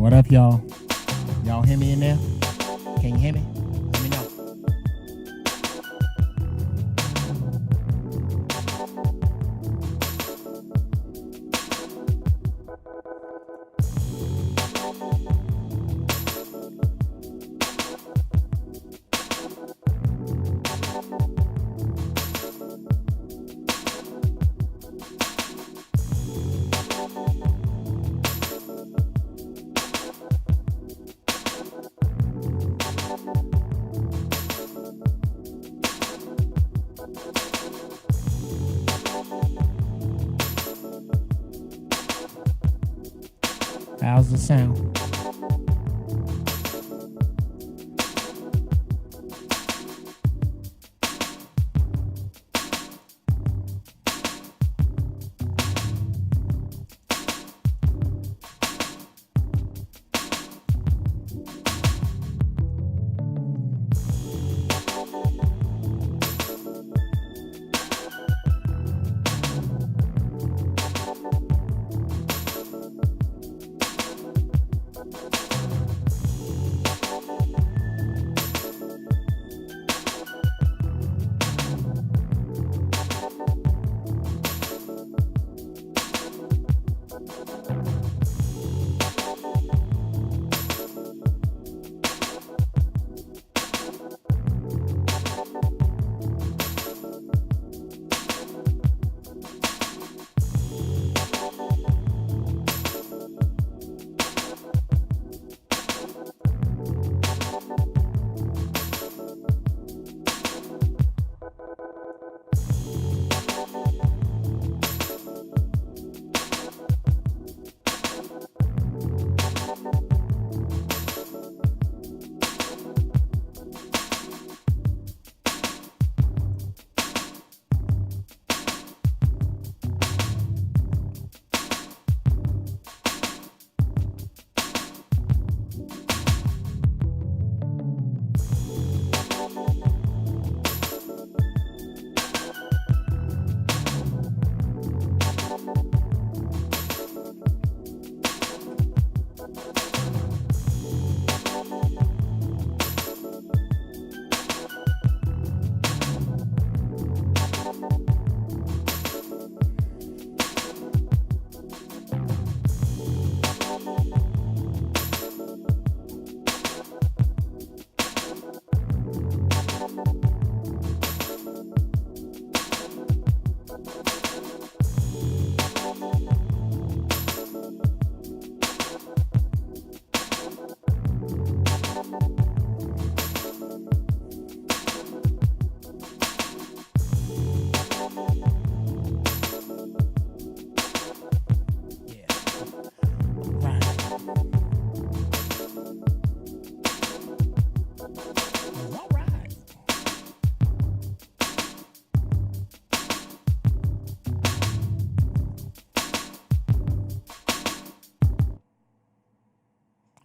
What up, y'all? Y'all hear me in there? Can you hear me? Let me know. How's the sound?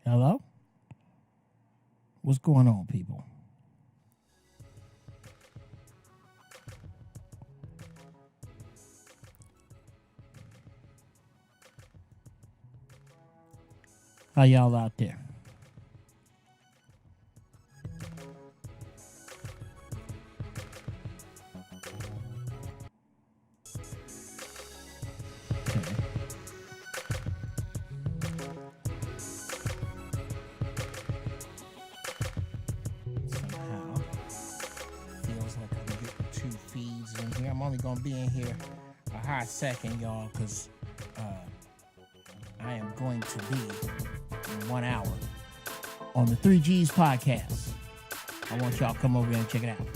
Hello? What's going on, people? How y'all out there? I'm only going to be in here a hot second, y'all, because I am going to be in 1 hour on the 3Gs podcast. I want y'all to come over here and check it out.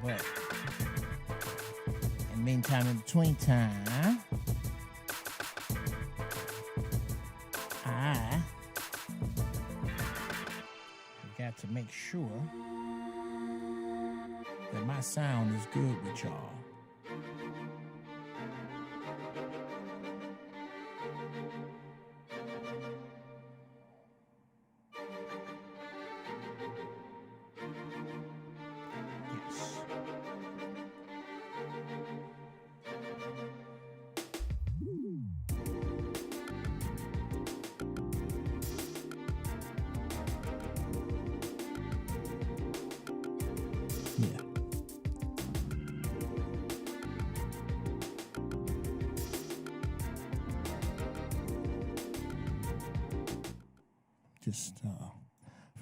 But in the meantime, in between time, I got to make sure that my sound is good with y'all. Yes.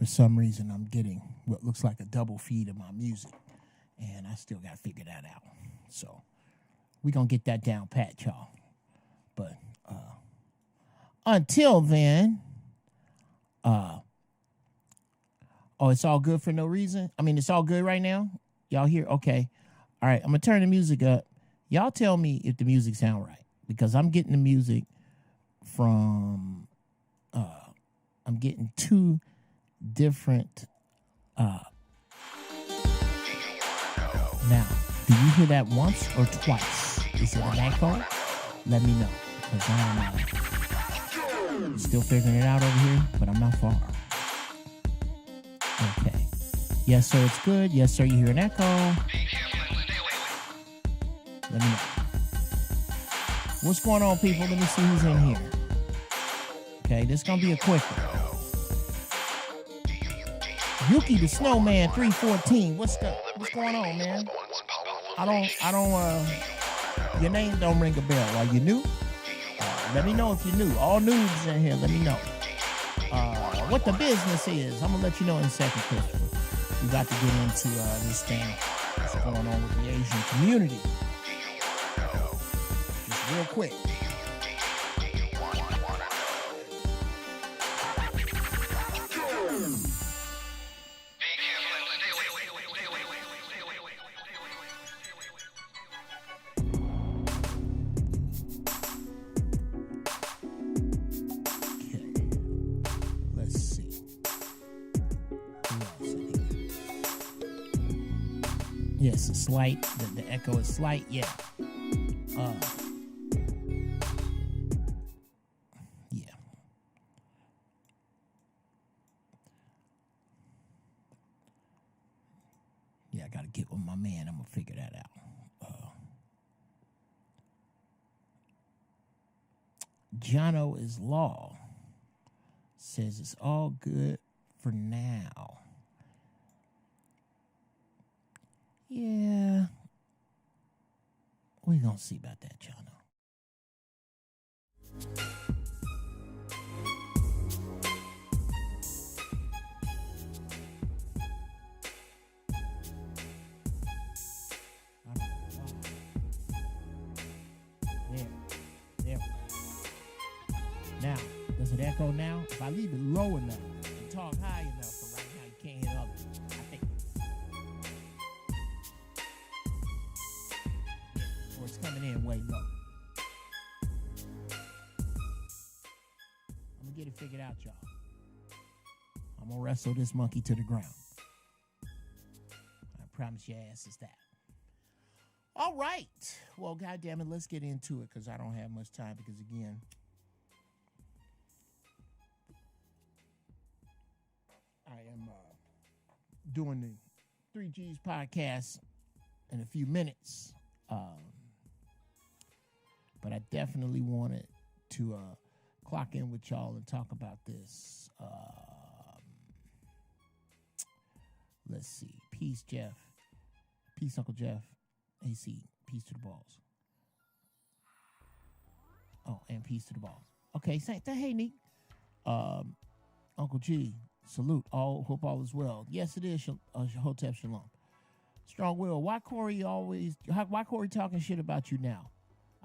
For some reason, I'm getting what looks like a double feed of my music, and I still got to figure that out. So we're going to get that down pat, y'all. But until then, it's all good for no reason? I mean, it's all good right now? Y'all hear? Okay. All right, I'm going to turn the music up. Y'all tell me if the music sound right, because I'm getting the music from, I'm getting two different, now, do you hear that once or twice? Is it an echo? Let me know, because I'm still figuring it out over here, but I'm not far. Okay. Yes, sir, it's good. Yes, sir, you hear an echo. Let me know. What's going on, people? Let me see who's in here. Okay, this is going to be a quick one. Yuki the Snowman 314. What's going on, man? Your name don't ring a bell. Are you new? Let me know if you're new. All noobs in here, let me know. What the business is. I'm going to let you know in a second, Christopher. We got to get into this thing. What's going on with the Asian community. Just real quick. Yes, a slight. The echo is slight. Yeah. Yeah. Yeah, I got to get with my man. I'm going to figure that out. Jono is law. Says it's all good for now. Yeah. We're going to see about that, Jono. There. Now, does it echo now? If I leave it low enough and talk high enough for right now, you can't hear others. I think. Or it's coming in way low. I'm going to get it figured out, y'all. I'm going to wrestle this monkey to the ground. I promise your ass is that. All right. Well, goddamn it, let's get into it because I don't have much time because, again, I am doing the 3Gs podcast in a few minutes. But I definitely wanted to clock in with y'all and talk about this. Let's see. Peace, Geoff. Peace, Uncle Geoff. AC. Peace to the balls. Oh, and peace to the balls. Okay, hey, Neek. Uncle G, salute. Hope all is well. Yes, it is. Hotep Shalom. Strong Will. Why Corey talking shit about you now?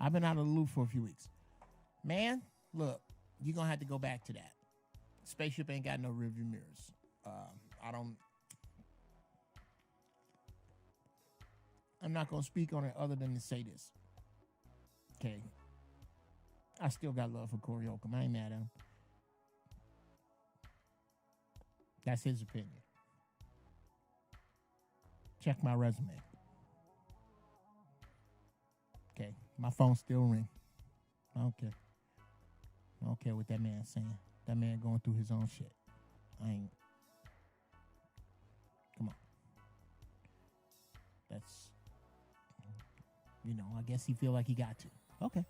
I've been out of the loop for a few weeks. Man, look, you're going to have to go back to that. Spaceship ain't got no rearview mirrors. I'm not going to speak on it other than to say this. Okay. I still got love for Corey Holcomb. I ain't mad at him. That's his opinion. Check my resume. Okay. My phone still ring. I don't care. I don't care what that man's saying. That man going through his own shit. I ain't. Come on. That's, I guess he feel like he got to. Okay.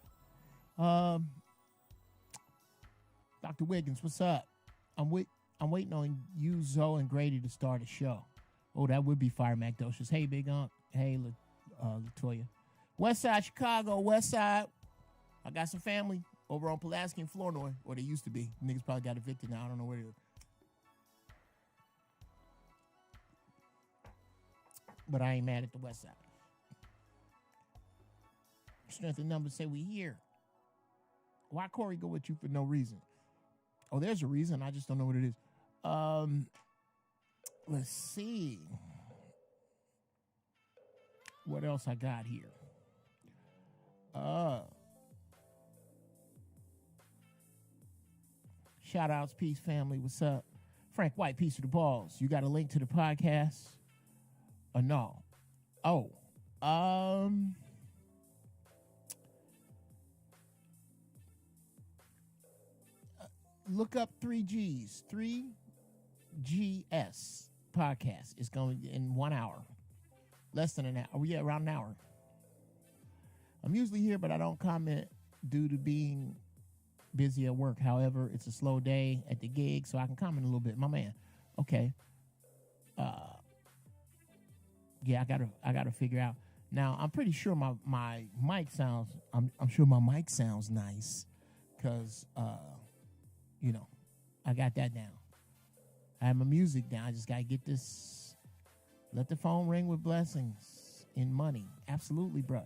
Dr. Wiggins, what's up? I'm waiting on you, Zoe, and Grady to start a show. Oh, that would be Fire Macdocious. Hey, Big Unc. Hey, Latoya. West Side Chicago, West Side. I got some family over on Pulaski and Flournoy, or they used to be. Niggas probably got evicted now. I don't know where they are. But I ain't mad at the West Side. Strength in numbers say we here. Why Corey go with you for no reason? Oh, there's a reason. I just don't know what it is. Let's see. What else I got here? Shout outs, peace family. What's up? Frank White, peace to the balls. You got a link to the podcast? Or no? Oh. Look up 3Gs. 3GS podcast. It's going in 1 hour. Less than an hour. Oh, yeah, around an hour. I'm usually here, but I don't comment due to being busy at work. However, it's a slow day at the gig, so I can comment a little bit. My man. Okay. Yeah, I gotta figure out. Now, I'm pretty sure my mic sounds. I'm sure my mic sounds nice, cause you know, I got that down. I have my music down. I just gotta get this. Let the phone ring with blessings and money. Absolutely, bro.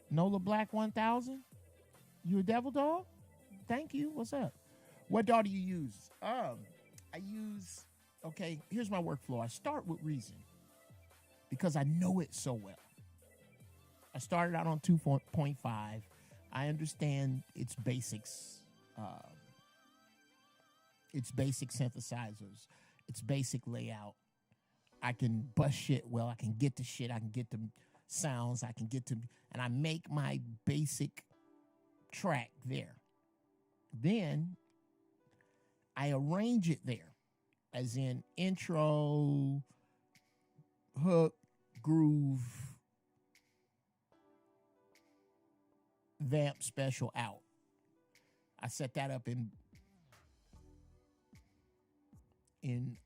Nola Black 1000. You a devil dog? Thank you. What's up? What dog do you use? I use. Okay, here's my workflow. I start with Reason because I know it so well. I started out on 2.5. I understand its basics, its basic synthesizers, its basic layout. I can bust shit well. I can get the shit. I can get the sounds. I can get to, and I make my basic track there. Then I arrange it there, as in intro, hook, groove, vamp, special, out. I set that up in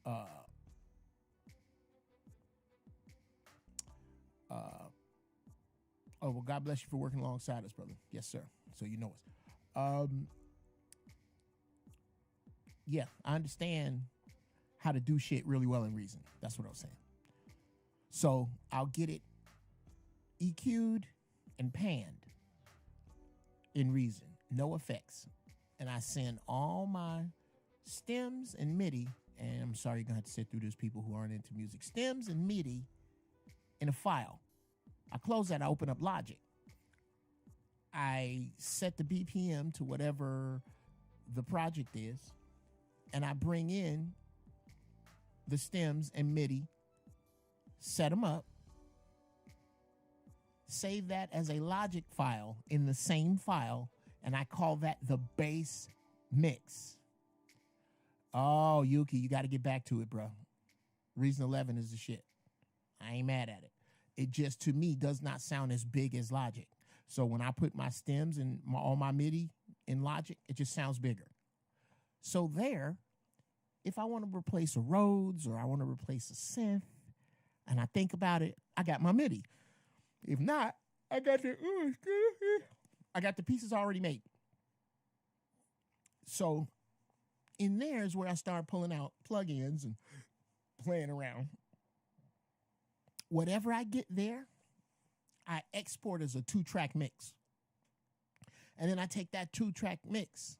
oh, well, God bless you for working alongside us, brother. Yes, sir. So you know us. Yeah, I understand how to do shit really well in Reason. That's what I was saying. So I'll get it EQ'd and panned in Reason. No effects. And I send all my stems and MIDI, and I'm sorry you're going to have to sit through this, people who aren't into music, stems and MIDI in a file. I close that, I open up Logic. I set the BPM to whatever the project is, and I bring in the stems and MIDI, set them up, save that as a Logic file in the same file, and I call that the bass mix. Oh, Yuki, you got to get back to it, bro. Reason 11 is the shit. I ain't mad at it. It just, to me, does not sound as big as Logic. So when I put my stems and all my MIDI in Logic, it just sounds bigger. So there, if I want to replace a Rhodes or I want to replace a synth, and I think about it, I got my MIDI. If not, I got the pieces already made. So in there is where I start pulling out plugins and playing around. Whatever I get there, I export as a 2-track mix. And then I take that 2-track mix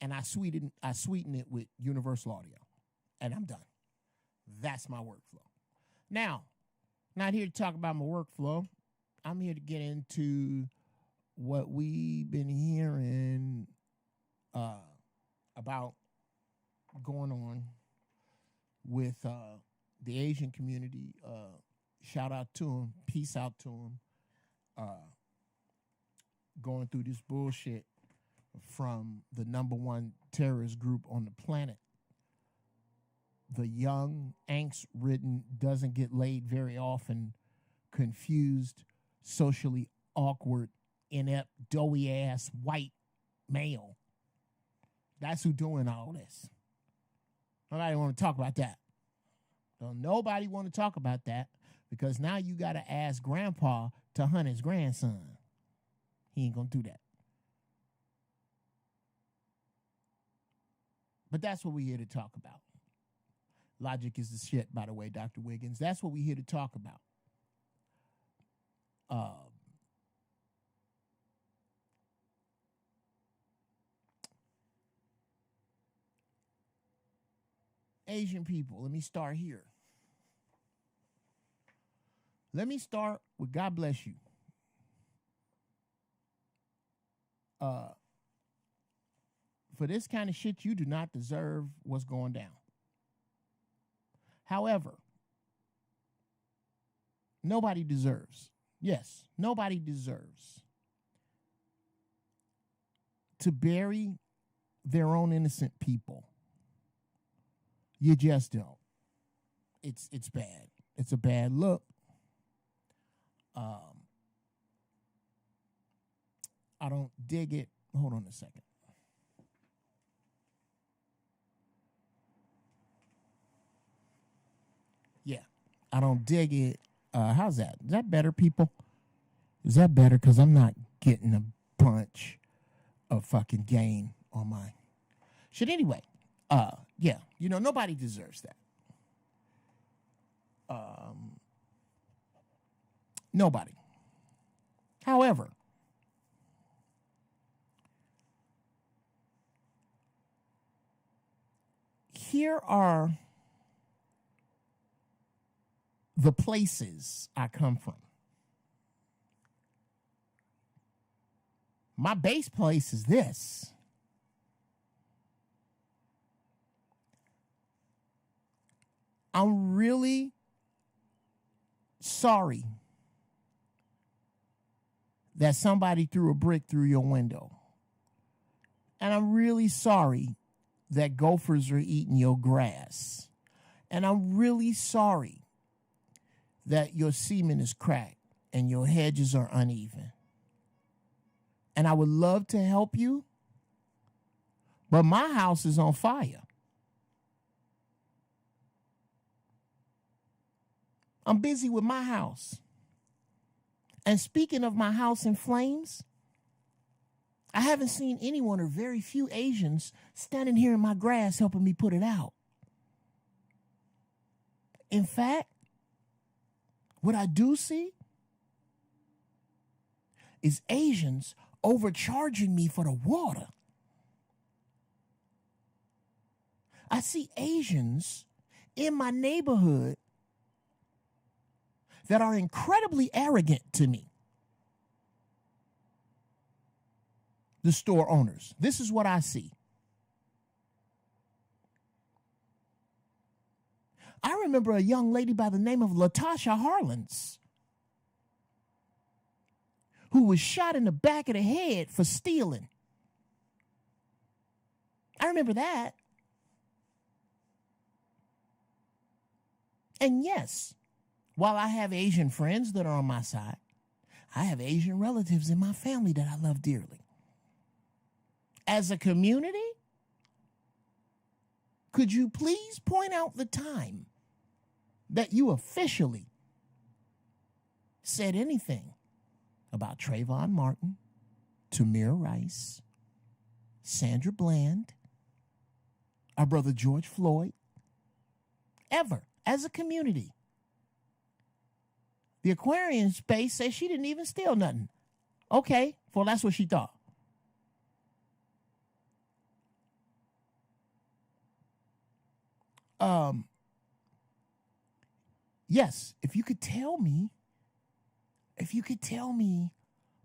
and I sweeten it with Universal Audio. And I'm done. That's my workflow. Now, not here to talk about my workflow. I'm here to get into what we've been hearing about going on with the Asian community. Shout out to them. Peace out to them. Going through this bullshit from the #1 terrorist group on the planet. The young, angst-ridden, doesn't get laid very often, confused, socially awkward, inept, doughy-ass white male. That's who doing all this. Nobody want to talk about that. Don't nobody want to talk about that because now you got to ask grandpa to hunt his grandson. He ain't going to do that. But that's what we're here to talk about. Logic is the shit, by the way, Dr. Wiggins. That's what we're here to talk about. Asian people, let me start here. Let me start with God bless you. For this kind of shit, you do not deserve what's going down. However, nobody deserves, yes, nobody deserves to bury their own innocent people. You just don't. It's bad. It's a bad look. I don't dig it. Hold on a second. Yeah, I don't dig it. How's that? Is that better, people? Is that better? Because I'm not getting a bunch of fucking gain on my shit. Anyway, yeah, nobody deserves that. Nobody. However, here are the places I come from. My base place is this. I'm really sorry that somebody threw a brick through your window. And I'm really sorry that gophers are eating your grass. And I'm really sorry that your semen is cracked and your hedges are uneven. And I would love to help you, but my house is on fire. I'm busy with my house. And speaking of my house in flames, I haven't seen anyone or very few Asians standing here in my grass helping me put it out. In fact, what I do see is Asians overcharging me for the water. I see Asians in my neighborhood that are incredibly arrogant to me. The store owners. This is what I see. I remember a young lady by the name of Latasha Harlins who was shot in the back of the head for stealing. I remember that. And yes, while I have Asian friends that are on my side, I have Asian relatives in my family that I love dearly. As a community, could you please point out the time that you officially said anything about Trayvon Martin, Tamir Rice, Sandra Bland, our brother George Floyd, ever, as a community? The Aquarian space says she didn't even steal nothing. Okay, well, that's what she thought. Yes, if you could tell me,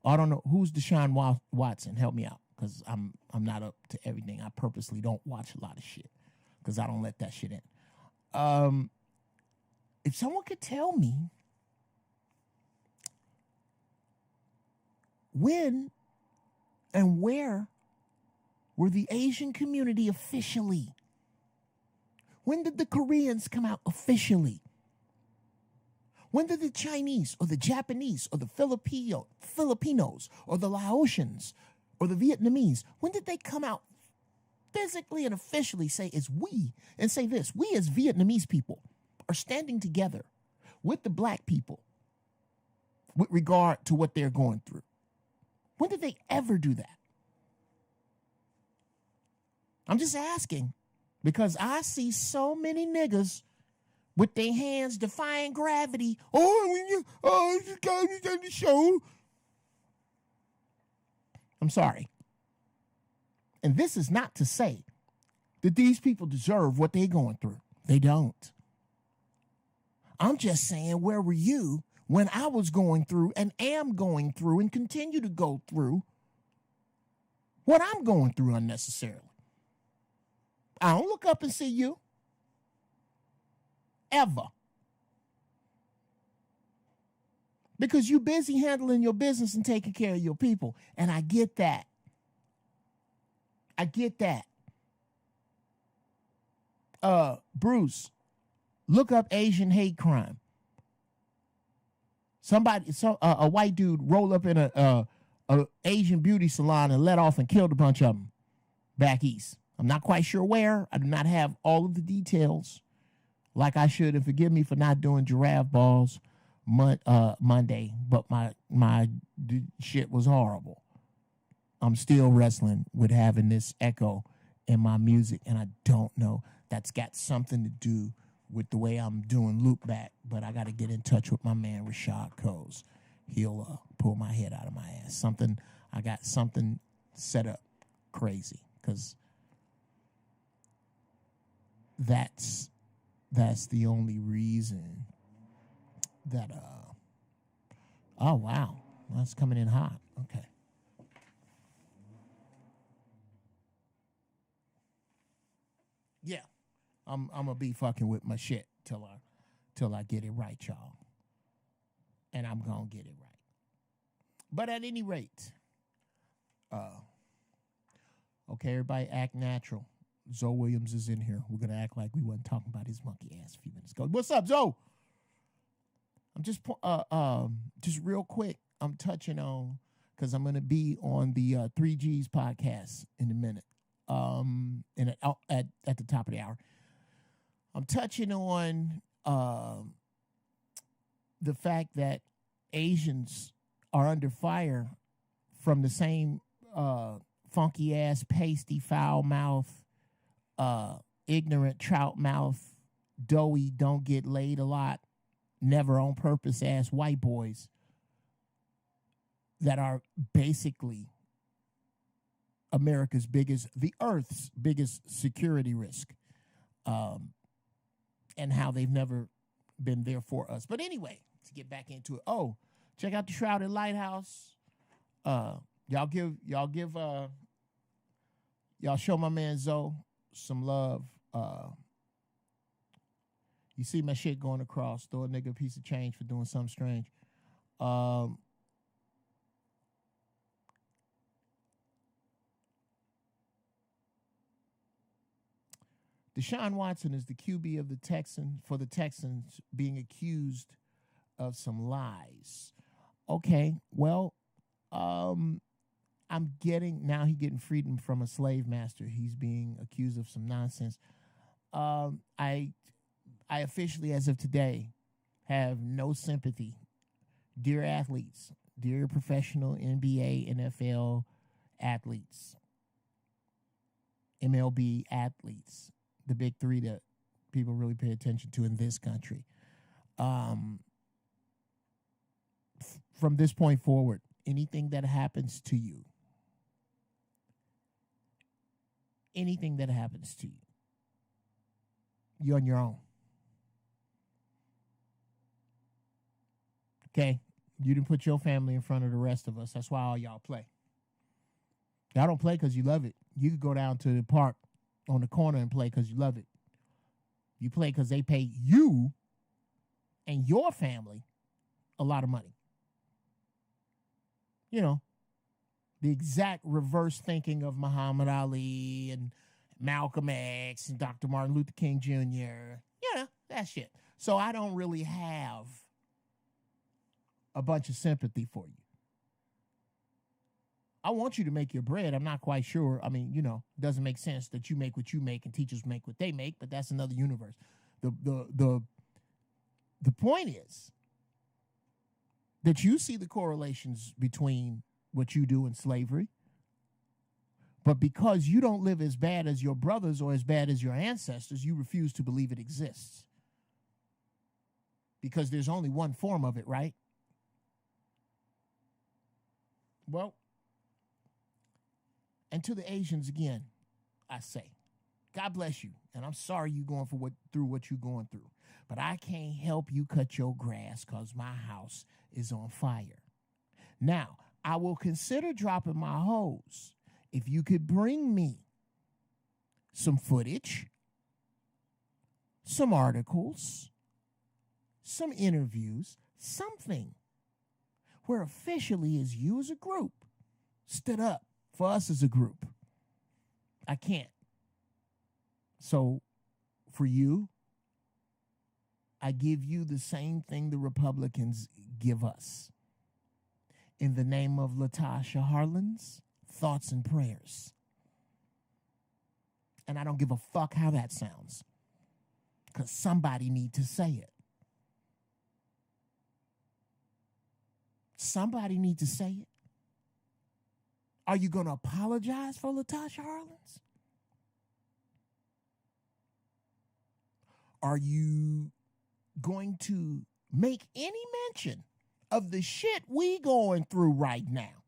I don't know, who's Deshaun Watson? Help me out, because I'm not up to everything. I purposely don't watch a lot of shit, because I don't let that shit in. If someone could tell me when and where were the Asian community officially? When did the Koreans come out officially? When did the Chinese or the Japanese or the Filipinos or the Laotians or the Vietnamese, when did they come out physically and officially say it's we, and say this: we as Vietnamese people are standing together with the black people with regard to what they're going through? When did they ever do that? I'm just asking, Because I see so many niggas with their hands defying gravity. You got me on the show. I'm sorry. And this is not to say that these people deserve what they're going through. They don't. I'm just saying, where were you when I was going through and am going through and continue to go through what I'm going through unnecessarily? I don't look up and see you. Ever. Because you're busy handling your business and taking care of your people. And I get that. I get that. Bruce, look up Asian hate crime. A white dude rolled up in a Asian beauty salon and let off and killed a bunch of them back east. I'm not quite sure where. I do not have all of the details like I should. And forgive me for not doing giraffe balls Monday, but my shit was horrible. I'm still wrestling with having this echo in my music, and I don't know. That's got something to do with the way I'm doing loop back, but I got to get in touch with my man Rashad Coles. He'll pull my head out of my ass. I got something set up crazy, because that's the only reason that oh wow, that's coming in hot. Okay. Yeah. I'm gonna be fucking with my shit till I get it right, y'all. And I'm gonna get it right. But at any rate, okay, everybody act natural. Zoe Williams is in here. We're gonna act like we wasn't talking about his monkey ass a few minutes ago. What's up, Zoe? I'm just real quick. I'm touching on, because I'm gonna be on the 3Gs podcast in a minute. At the top of the hour, I'm touching on the fact that Asians are under fire from the same funky ass, pasty, foul mouth, ignorant, trout mouth, doughy, don't get laid a lot, never on purpose ass white boys that are basically the Earth's biggest security risk, and how they've never been there for us. But anyway, to get back into it, check out the Shrouded Lighthouse. Y'all show my man Zoe some love. You see my shit going across. Throw a nigga a piece of change for doing something strange. Deshaun Watson is the QB of the Texans being accused of some lies. Okay, well, he's getting freedom from a slave master. He's being accused of some nonsense. I officially, as of today, have no sympathy. Dear athletes, dear professional NBA, NFL athletes, MLB athletes, the big three that people really pay attention to in this country. From this point forward, anything that happens to you, you're on your own. Okay? You didn't put your family in front of the rest of us. That's why all y'all play. Y'all don't play because you love it. You could go down to the park on the corner and play because you love it. You play because they pay you and your family a lot of money. You know, the exact reverse thinking of Muhammad Ali and Malcolm X and Dr. Martin Luther King Jr. You know, that shit. So I don't really have a bunch of sympathy for you. I want you to make your bread. I'm not quite sure. I mean, it doesn't make sense that you make what you make and teachers make what they make, but that's another universe. The point is that you see the correlations between what you do and slavery, But because you don't live as bad as your brothers or as bad as your ancestors, you refuse to believe it exists. Because there's only one form of it, right? Well, and to the Asians again, I say, God bless you. And I'm sorry you going through what you're going through. But I can't help you cut your grass because my house is on fire. Now, I will consider dropping my hose if you could bring me some footage, some articles, some interviews, something where officially is you as a group stood up for us as a group. I can't. So for you, I give you the same thing the Republicans give us. In the name of Latasha Harlan's thoughts and prayers. And I don't give a fuck how that sounds. Because somebody need to say it. Somebody need to say it. Are you going to apologize for Latasha Harlan's? Are you going to make any mention of the shit we going through right now?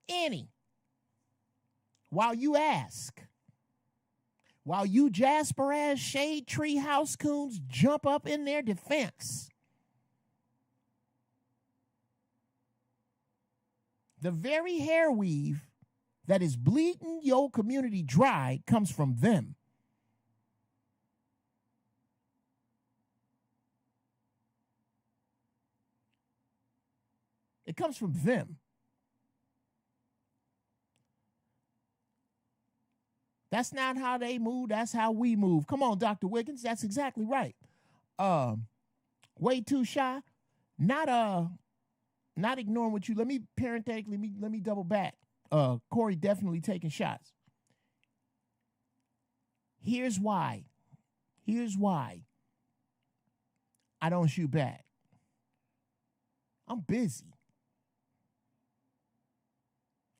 Any. While you ask, while you Jasper-ass shade tree house coons jump up in their defense, the very hair weave that is bleeding your community dry comes from them. It comes from them. That's not how they move. That's how we move. Come on, Dr. Wiggins. That's exactly right. Way too shy. Not ignoring what you. Let me parenthetically. Let me double back. Corey definitely taking shots. Here's why. I don't shoot back. I'm busy.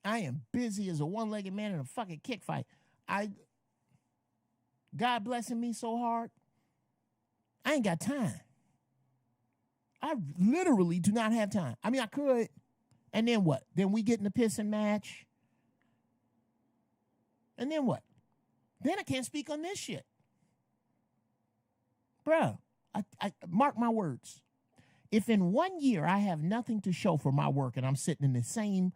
I am busy as a one-legged man in a fucking kick fight. God blessing me so hard, I ain't got time. I literally do not have time. I mean, I could, and then what? Then we get in the pissing match. And then what? Then I can't speak on this shit. Bruh, I mark my words. If in 1 year I have nothing to show for my work and I'm sitting in the same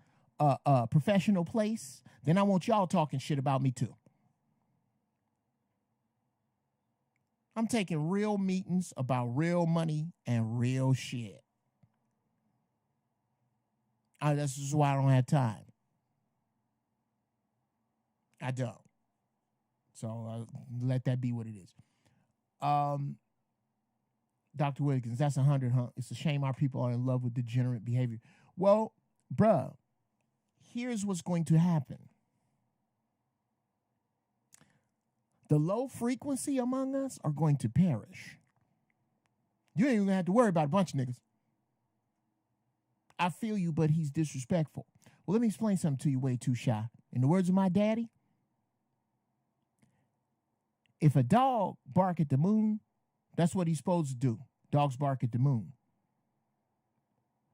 professional place, then I want y'all talking shit about me too. I'm taking real meetings about real money and real shit. That's just why I don't have time. I don't. So let that be what it is. Dr. Wiggins, that's 100, huh? It's a shame our people are in love with degenerate behavior. Well, bruh, here's what's going to happen. The low frequency among us are going to perish. You ain't even gonna have to worry about a bunch of niggas. I feel you, but he's disrespectful. Well, let me explain something to you, way too shy. In the words of my daddy, if a dog bark at the moon, that's what he's supposed to do. Dogs bark at the moon.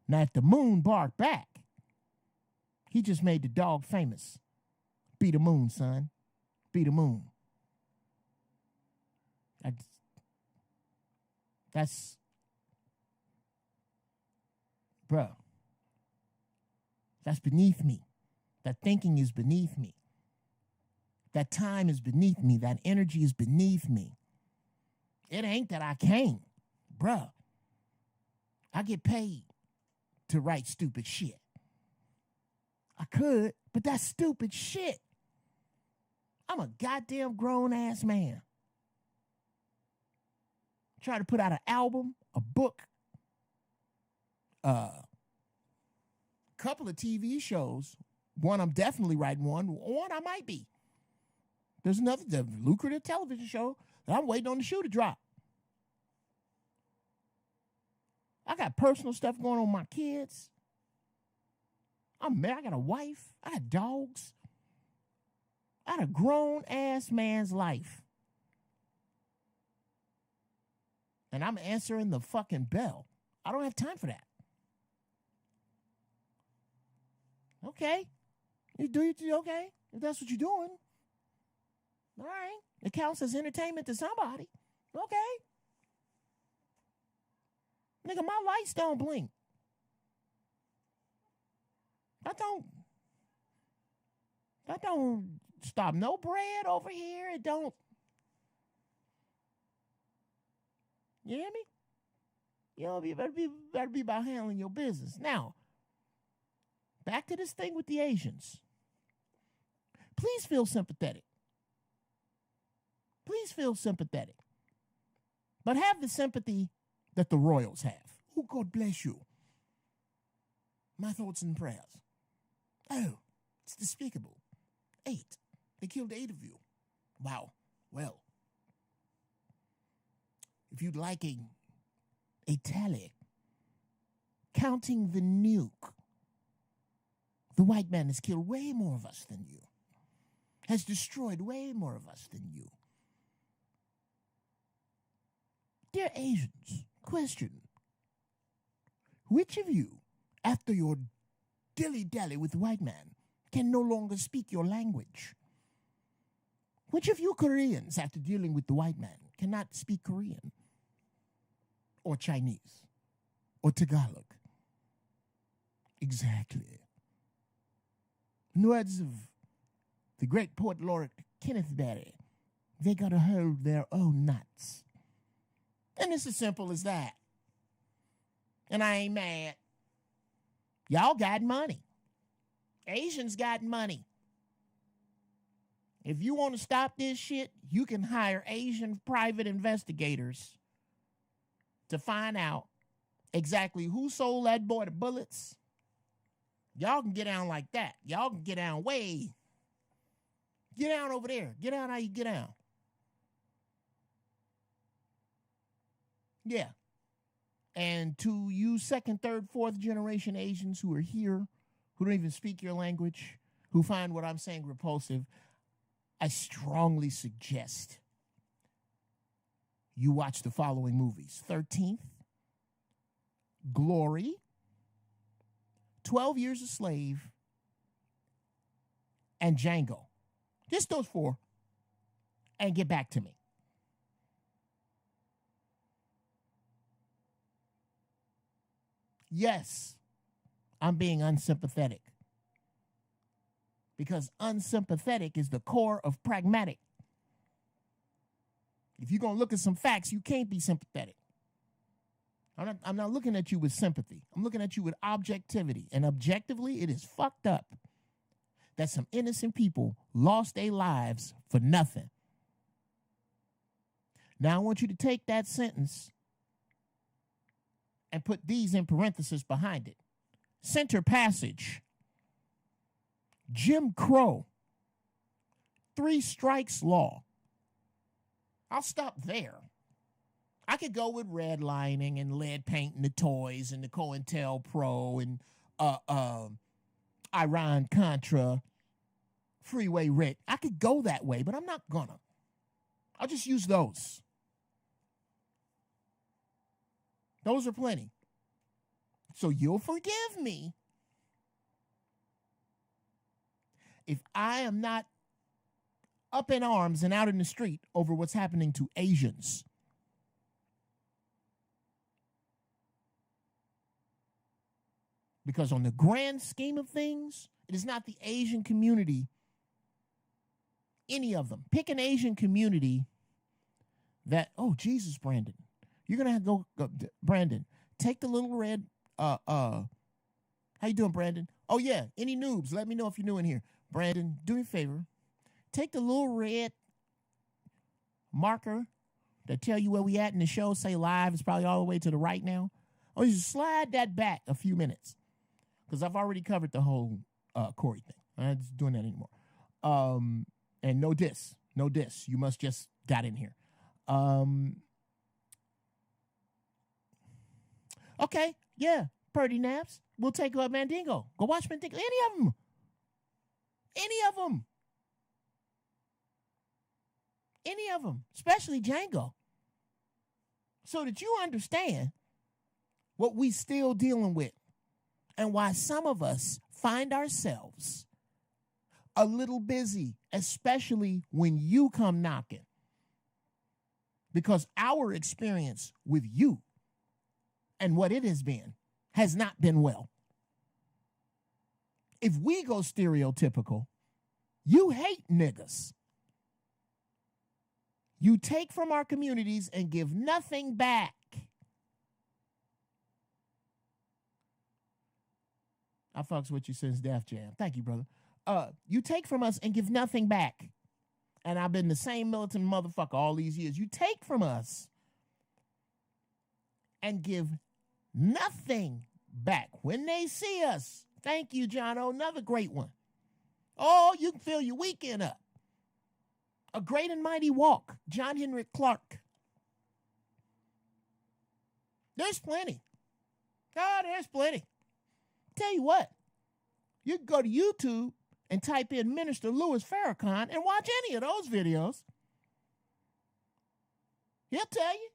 Now, if the moon bark back, he just made the dog famous. Be the moon, son. Be the moon. That's, bruh, that's beneath me. That thinking is beneath me. That time is beneath me. That energy is beneath me. It ain't that I can't, bruh. I get paid to write stupid shit. I could, but that's stupid shit. I'm a goddamn grown-ass man. Try to put out an album, a book, couple of TV shows. One, I'm definitely writing one. One, I might be. There's another lucrative television show that I'm waiting on the shoe to drop. I got personal stuff going on with my kids. I'm married. I got a wife. I got dogs. out of grown-ass man's life. And I'm answering the fucking bell. I don't have time for that. Okay. You do okay. If that's what you're doing. All right. It counts as entertainment to somebody. Okay. Nigga, my lights don't blink. That don't stop no bread over here. It don't. You hear me? You better be about handling your business. Now, back to this thing with the Asians. Please feel sympathetic. Please feel sympathetic. But have the sympathy that the royals have. Oh, God bless you. My thoughts and prayers. Oh, it's despicable. 8. They killed 8 of you. Wow. Well, if you'd like a tally, counting the nuke, the white man has killed way more of us than you. Has destroyed way more of us than you. Dear Asians, question. Which of you, after your dilly-dally with the white man, can no longer speak your language? Which of you Koreans, after dealing with the white man, cannot speak Korean? Or Chinese? Or Tagalog? Exactly. In the words of the great poet laureate Kenneth Berry, they gotta hold their own nuts. And it's as simple as that. And I ain't mad. Y'all got money. Asians got money. If you want to stop this shit, you can hire Asian private investigators to find out exactly who sold that boy the bullets. Y'all can get down like that. Y'all can get down way. Get down over there. Get down how you get down. Yeah. And to you second, third, fourth generation Asians who are here, who don't even speak your language, who find what I'm saying repulsive, I strongly suggest you watch the following movies: 13th, Glory, 12 Years a Slave, and Django. Just those 4. And get back to me. Yes, I'm being unsympathetic. Because unsympathetic is the core of pragmatic. If you're going to look at some facts, you can't be sympathetic. I'm not looking at you with sympathy. I'm looking at you with objectivity. And objectively, it is fucked up that some innocent people lost their lives for nothing. Now, I want you to take that sentence and put these in parentheses behind it. Center passage. Jim Crow. 3 strikes law. I'll stop there. I could go with redlining and lead painting the toys and the COINTELPRO and Iran-Contra, Freeway Rick. I could go that way, but I'm not gonna. I'll just use those. Those are plenty. So you'll forgive me if I am not up in arms and out in the street over what's happening to Asians. Because on the grand scheme of things, it is not the Asian community, any of them. Pick an Asian community that, oh, Jesus, Brandon. You're going to have to go, Brandon, take the little red, how you doing, Brandon? Oh, yeah, any noobs, let me know if you're new in here. Brandon, do me a favor. Take the little red marker that tell you where we at in the show. Say live. It's probably all the way to the right now. Or you just slide that back a few minutes. Because I've already covered the whole Corey thing. I'm not just doing that anymore. And no diss. No diss. You must just got in here. Okay. Yeah. Purdy Naps. We'll take Mandingo. Go watch Mandingo. Any of them. Any of them. any of them, especially Django, so that you understand what we still dealing with and why some of us find ourselves a little busy, especially when you come knocking. Because our experience with you and what it has not been well. If we go stereotypical, you hate niggas. You take from our communities and give nothing back. I fucks with you since Def Jam. Thank you, brother. You take from us and give nothing back. And I've been the same militant motherfucker all these years. You take from us and give nothing back. When they see us, thank you, John O. Another great one. Oh, you can fill your weekend up. A Great and Mighty Walk, John Henry Clark. There's plenty. Oh, there's plenty. Tell you what, you can go to YouTube and type in Minister Louis Farrakhan and watch any of those videos. He'll tell you.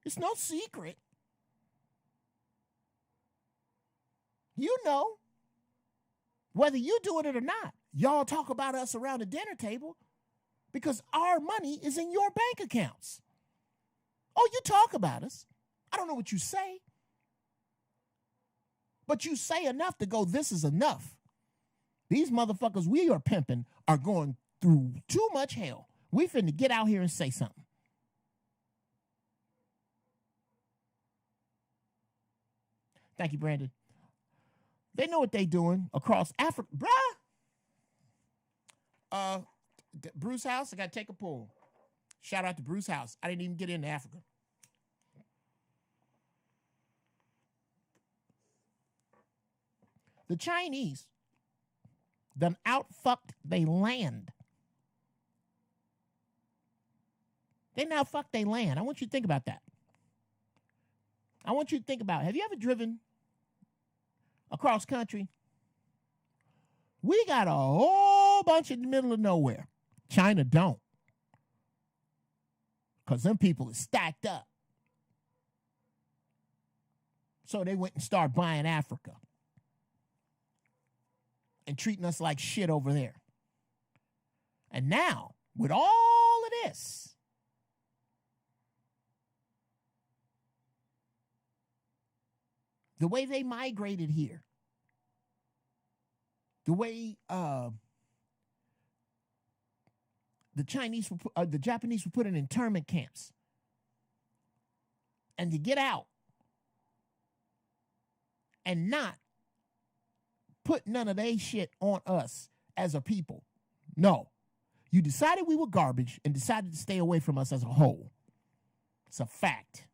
It's no secret. You know, whether you doing it or not, y'all talk about us around the dinner table because our money is in your bank accounts. Oh, you talk about us. I don't know what you say, but you say enough to go, this is enough. These motherfuckers we are pimping are going through too much hell. We finna get out here and say something. Thank you, Brandon. They know what they doing across Africa. Bruh. Bruce House, I got to take a pull. Shout out to Bruce House. I didn't even get into Africa. The Chinese done outfucked they land. They now fucked they land. I want you to think about that. I want you to think about, have you ever driven across country? We got a whole bunch in the middle of nowhere. China don't. Because them people is stacked up. So they went and started buying Africa. And treating us like shit over there. And now, with all of this, the way they migrated here, the way the Japanese were put in internment camps, and to get out and not put none of that shit on us as a people. No. You decided we were garbage and decided to stay away from us as a whole. It's a fact.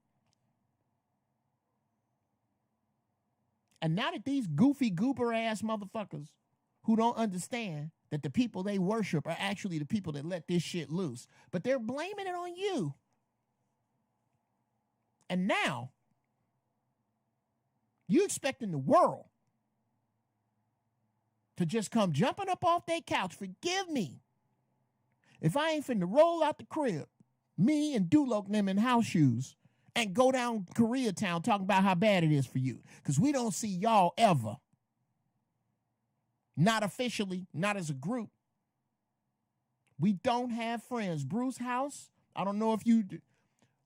And now that these goofy, goober-ass motherfuckers who don't understand that the people they worship are actually the people that let this shit loose, but they're blaming it on you. And now, you expecting the world to just come jumping up off their couch. Forgive me if I ain't finna roll out the crib, me and Duloc and them in house shoes, and go down Koreatown talking about how bad it is for you. Because we don't see y'all ever. Not officially, not as a group. We don't have friends. Bruce House, I don't know if you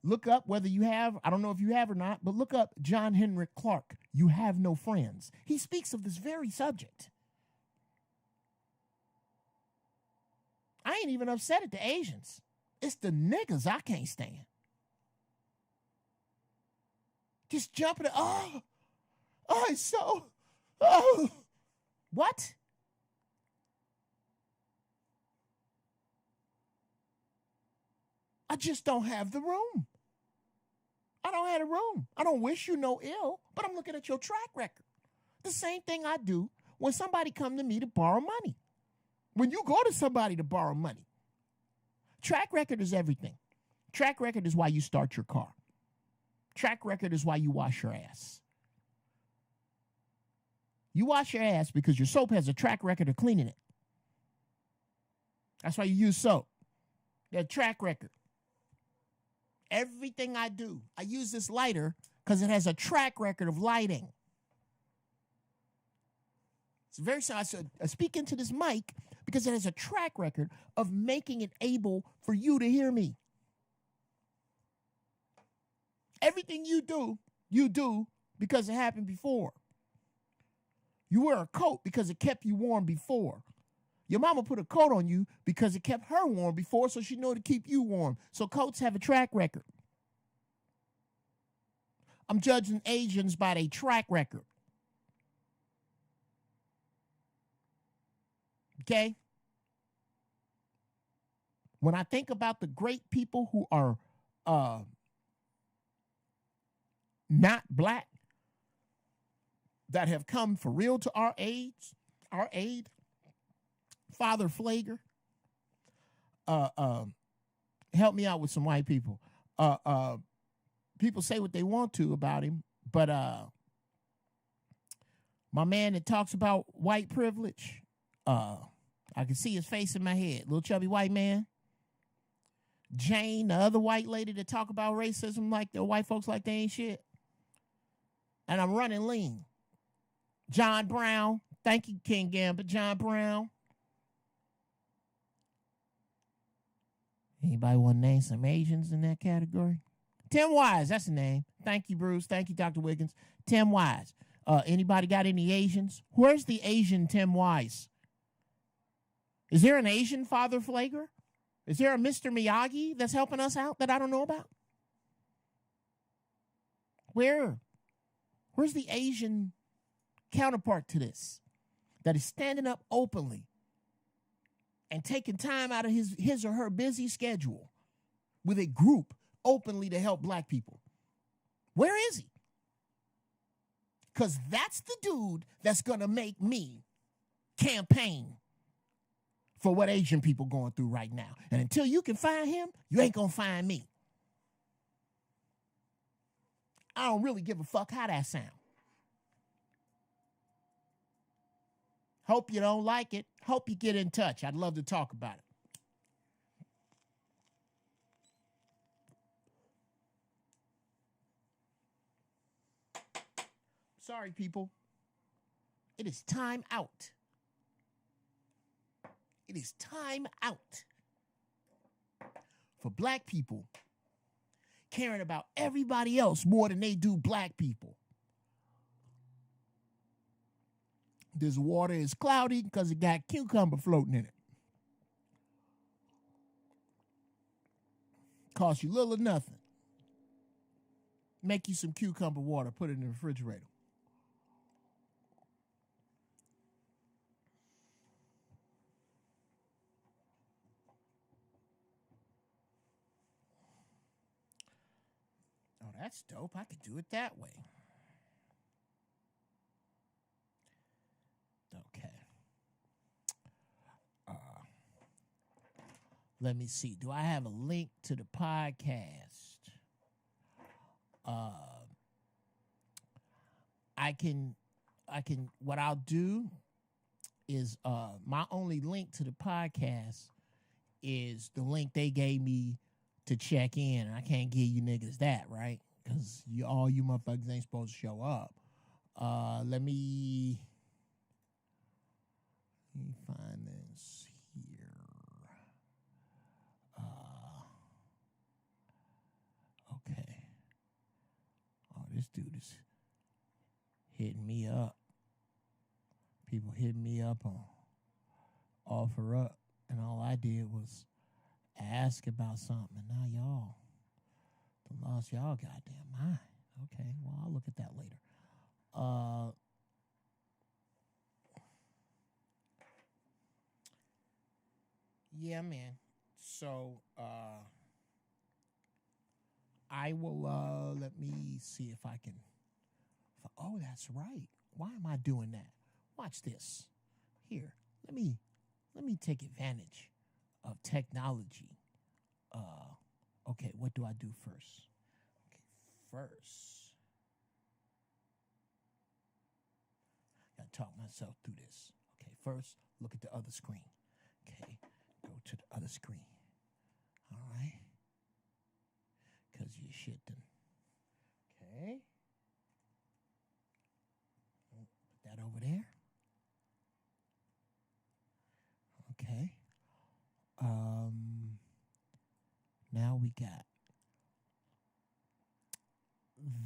look up whether you have, I don't know if you have or not, but look up John Henry Clark. You have no friends. He speaks of this very subject. I ain't even upset at the Asians. It's the niggas I can't stand. Just jumping, it's so, what? I just don't have the room. I don't have the room. I don't wish you no ill, but I'm looking at your track record. The same thing I do when somebody come to me to borrow money. When you go to somebody to borrow money, track record is everything. Track record is why you start your car. Track record is why you wash your ass. You wash your ass because your soap has a track record of cleaning it. That's why you use soap. Their track record. Everything I do, I use this lighter because it has a track record of lighting. It's very simple. I speak into this mic because it has a track record of making it able for you to hear me. Everything you do because it happened before. You wear a coat because it kept you warm before. Your mama put a coat on you because it kept her warm before, so she knew to keep you warm. So coats have a track record. I'm judging Asians by their track record. Okay? When I think about the great people who are not black, that have come for real to our aid, Father Flager, help me out with some white people. People say what they want to about him, but my man that talks about white privilege, I can see his face in my head. Little chubby white man. Jane, the other white lady that talk about racism like the white folks like they ain't shit. And I'm running lean. John Brown. Thank you, King Gambit. John Brown. Anybody want to name some Asians in that category? Tim Wise, that's the name. Thank you, Bruce. Thank you, Dr. Wiggins. Tim Wise. Anybody got any Asians? Where's the Asian Tim Wise? Is there an Asian Father Flager? Is there a Mr. Miyagi that's helping us out that I don't know about? Where's the Asian counterpart to this that is standing up openly and taking time out of his or her busy schedule with a group openly to help black people? Where is he? Because that's the dude that's going to make me campaign for what Asian people going through right now. And until you can find him, you ain't going to find me. I don't really give a fuck how that sound. Hope you don't like it. Hope you get in touch. I'd love to talk about it. Sorry, people. It is time out. It is time out for black people caring about everybody else more than they do black people. This water is cloudy because it got cucumber floating in it. Cost you little or nothing. Make you some cucumber water, put it in the refrigerator. Oh, that's dope. I could do it that way. Okay. Let me see. Do I have a link to the podcast? I can, what I'll do is, my only link to the podcast is the link they gave me to check in. And I can't give you niggas that, right? Because all you motherfuckers ain't supposed to show up. Let me find this here. Okay. Oh, this dude is hitting me up. People hitting me up on offer up, and all I did was ask about something, and now y'all lost y'all goddamn mind. Okay, well, I'll look at that later. Yeah, man. So, I will, let me see if I can. Oh, that's right. Why am I doing that? Watch this. Here, let me take advantage of technology. Okay, what do I do first? Okay, first, I gotta talk myself through this. Okay, first, look at the other screen. Okay, go to the other screen. shit then. Okay. Put that over there. Okay. Now we got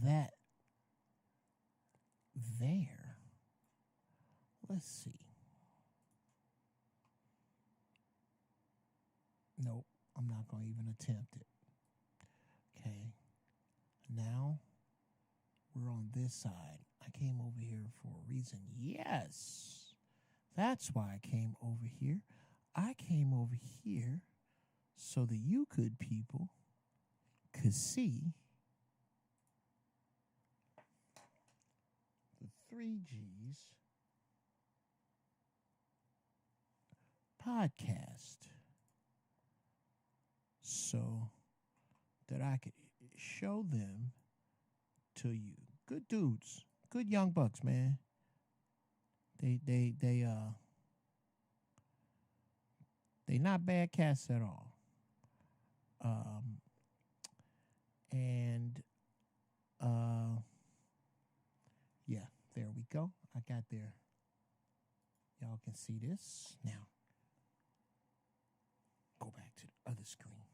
that there. Let's see. Nope, I'm not going to even attempt it. Okay. Now we're on this side. I came over here for a reason. Yes. That's why I came over here. I came over here so that you good people could see the 3Gs podcast so that I could show them to you. Good dudes, good young bucks, man. They not bad cats at all. And yeah, there we go. I got there. Y'all can see this now. Go back to the other screen.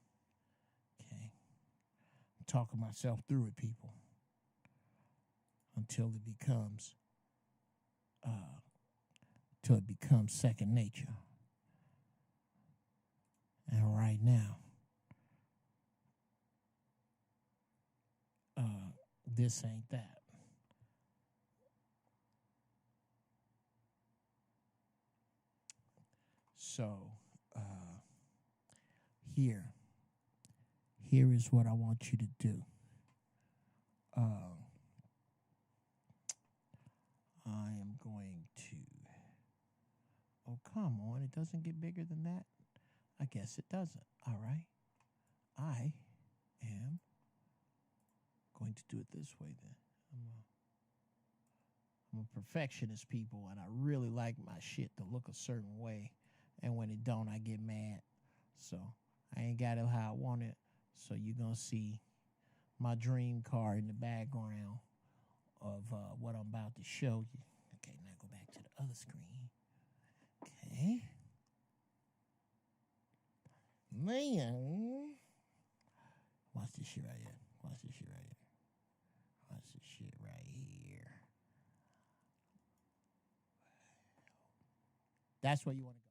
Okay. I'm talking myself through it, people. Until it becomes second nature. And right now, this ain't that. So, here is what I want you to do. I am going to. Oh, come on. It doesn't get bigger than that? I guess it doesn't. All right. I am going to do it this way then. I'm a perfectionist, people, and I really like my shit to look a certain way. And when it don't, I get mad. So I ain't got it how I want it. So you're going to see my dream car in the background of what I'm about to show you. Okay, now go back to the other screen. Okay. Man. Watch this shit right here. Watch this shit right here. Watch this shit right here. That's where you want to go.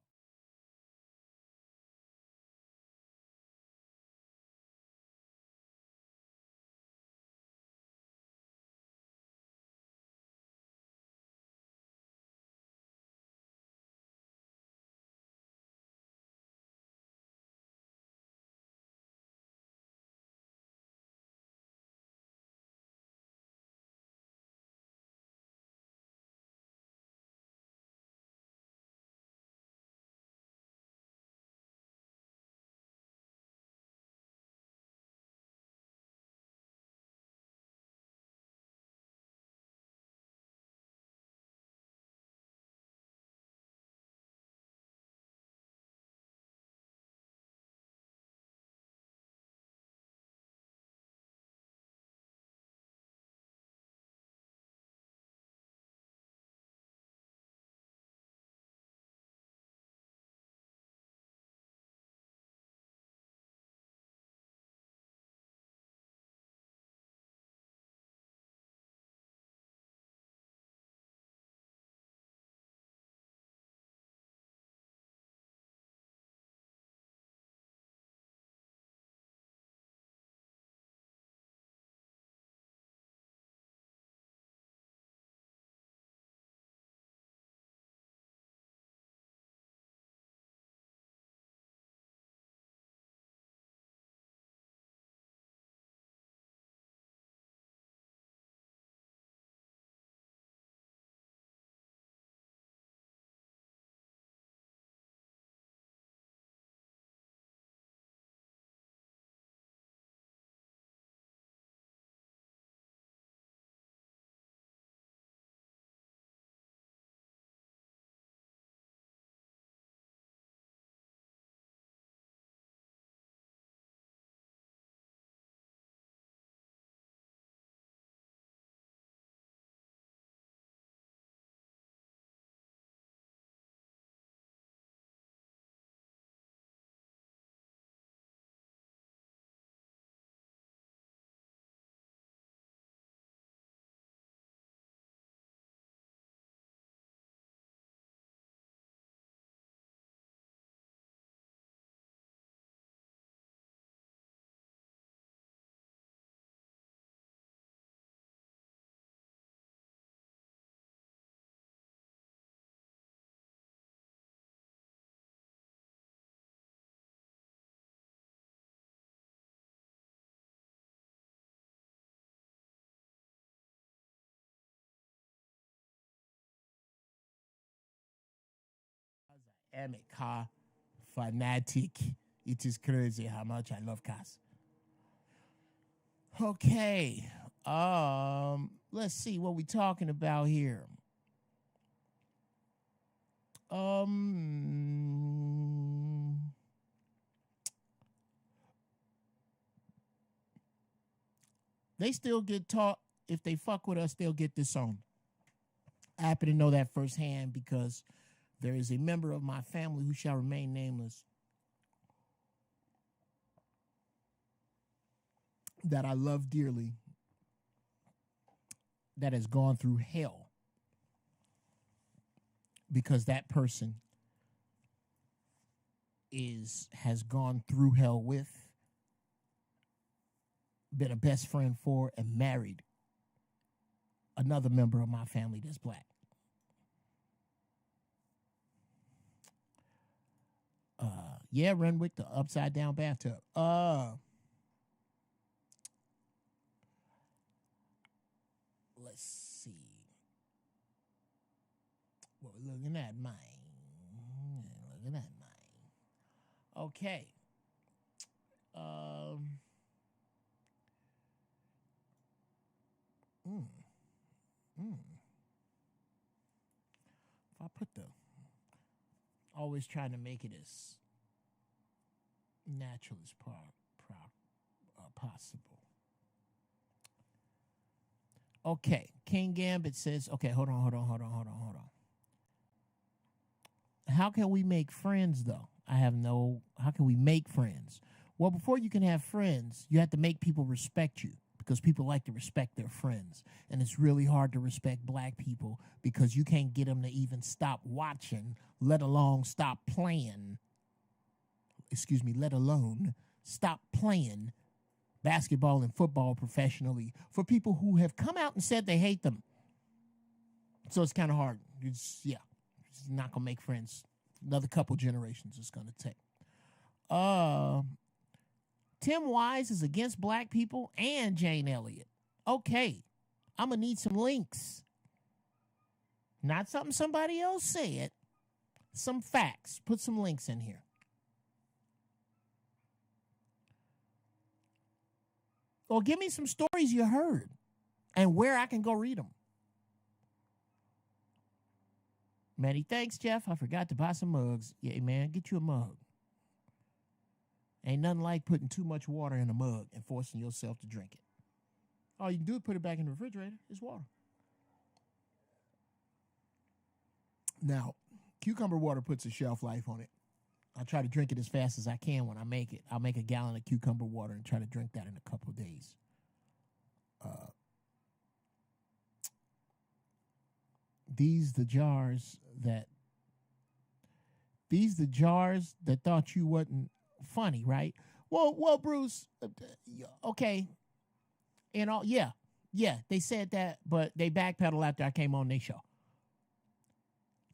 car fanatic. It is crazy how much I love cars. Okay. Let's see what we talking about here. They still get taught if they fuck with us, they'll get this song. I happen to know that firsthand because there is a member of my family who shall remain nameless that I love dearly that has gone through hell because that person has gone through hell with, been a best friend for, and married another member of my family that's black. Yeah, Renwick, the upside down bathtub. Let's see. What we're looking at, mine. Looking at mine. Okay. If I put the, always trying to make it as natural as possible. Okay, King Gambit says, okay, hold on. How can we make friends, though? How can we make friends? Well, before you can have friends, you have to make people respect you because people like to respect their friends. And it's really hard to respect black people because you can't get them to even stop watching, let alone stop playing. Let alone stop playing basketball and football professionally for people who have come out and said they hate them. So it's kind of hard. It's not going to make friends. Another couple generations it's going to take. Tim Wise is against black people and Jane Elliott. Okay, I'm going to need some links. Not something somebody else said. Some facts. Put some links in here. Or give me some stories you heard and where I can go read them. Many thanks, Geoff. I forgot to buy some mugs. Yeah, man, get you a mug. Ain't nothing like putting too much water in a mug and forcing yourself to drink it. All you can do is put it back in the refrigerator. It's water. Now, cucumber water puts a shelf life on it. I try to drink it as fast as I can when I make it. I'll make a gallon of cucumber water and try to drink that in a couple of days. These the jars that thought you wasn't funny, right? Well, Bruce, okay. And all, yeah, they said that, but they backpedaled after I came on their show.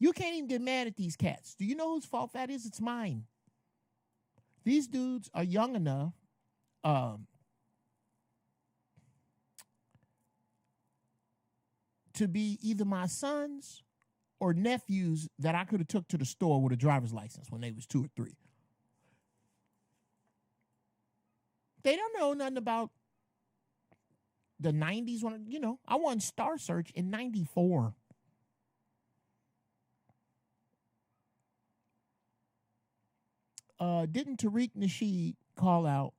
You can't even get mad at these cats. Do you know whose fault that is? It's mine. These dudes are young enough to be either my sons or nephews that I could have took to the store with a driver's license when they was 2 or 3. They don't know nothing about the 90s when, I won Star Search in 94. Didn't Tariq Nasheed call out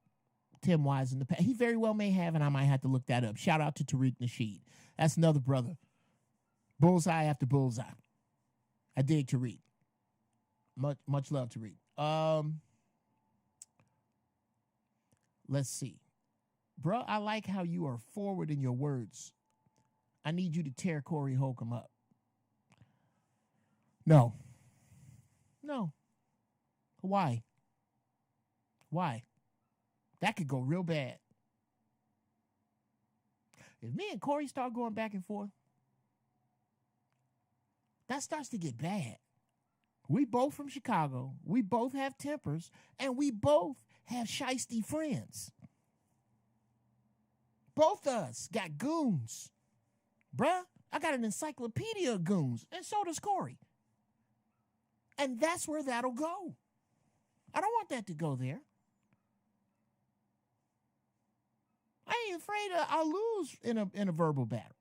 Tim Wise in the past? He very well may have, and I might have to look that up. Shout out to Tariq Nasheed. That's another brother. Bullseye after bullseye. I dig Tariq. Much love, Tariq. Let's see. Bro, I like how you are forward in your words. I need you to tear Corey Holcomb up. No. Why? That could go real bad. If me and Corey start going back and forth, that starts to get bad. We both from Chicago. We both have tempers. And we both have shiesty friends. Both of us got goons. Bruh, I got an encyclopedia of goons. And so does Corey. And that's where that'll go. I don't want that to go there. I ain't afraid I'll lose in a verbal battle.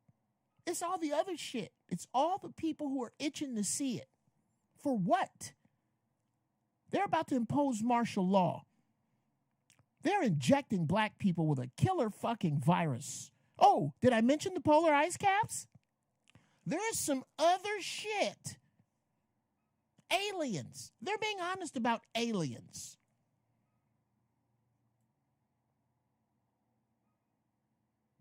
It's all the other shit. It's all the people who are itching to see it. For what? They're about to impose martial law. They're injecting black people with a killer fucking virus. Oh, did I mention the polar ice caps? There's some other shit. Aliens. They're being honest about aliens.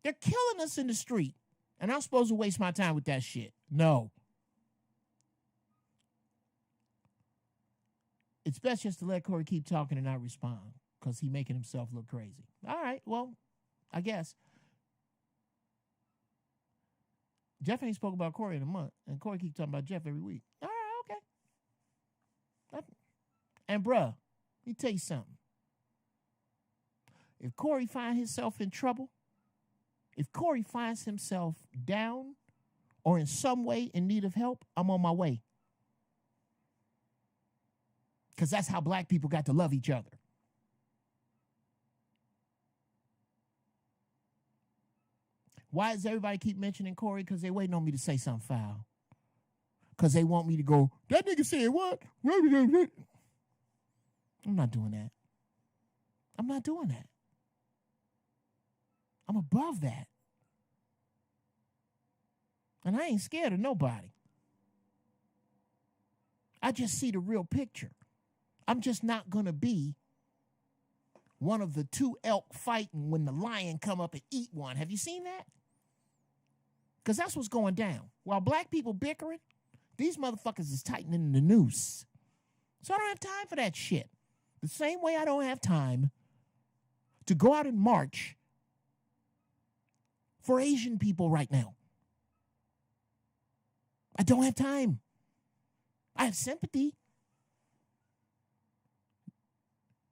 They're killing us in the street. And I'm supposed to waste my time with that shit. No. It's best just to let Corey keep talking and not respond because he's making himself look crazy. All right, well, I guess. Geoff ain't spoke about Corey in a month, and Corey keep talking about Geoff every week. All right, okay. And, bruh, let me tell you something. If Corey finds himself in trouble, if Corey finds himself down or in some way in need of help, I'm on my way. Because that's how black people got to love each other. Why does everybody keep mentioning Corey? Because they waiting on me to say something foul. Because they want me to go, that nigga said what? I'm not doing that. I'm not doing that. I'm above that. And I ain't scared of nobody. I just see the real picture. I'm just not going to be one of the two elk fighting when the lion come up and eat one. Have you seen that? Because that's what's going down. While black people bickering, these motherfuckers is tightening the noose. So I don't have time for that shit. The same way I don't have time to go out and march for Asian people right now. I don't have time. I have sympathy.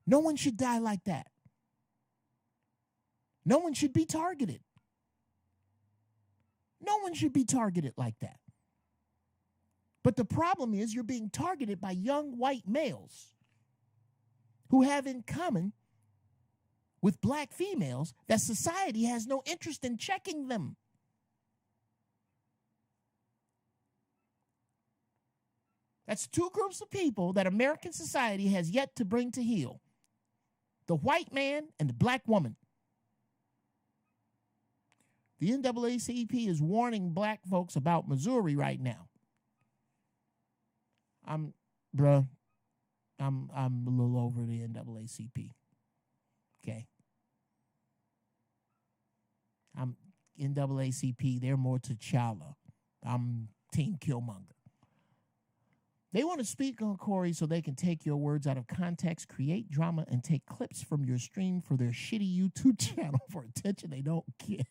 No one should die like that. No one should be targeted. No one should be targeted like that. But the problem is you're being targeted by young white males who have in common with black females that society has no interest in checking them. That's two groups of people that American society has yet to bring to heel. The white man and the black woman. The NAACP is warning black folks about Missouri right now. I'm a little over the NAACP. Okay. I'm NAACP, they're more T'Challa. I'm Team Killmonger. They want to speak on Corey so they can take your words out of context, create drama, and take clips from your stream for their shitty YouTube channel for attention they don't get.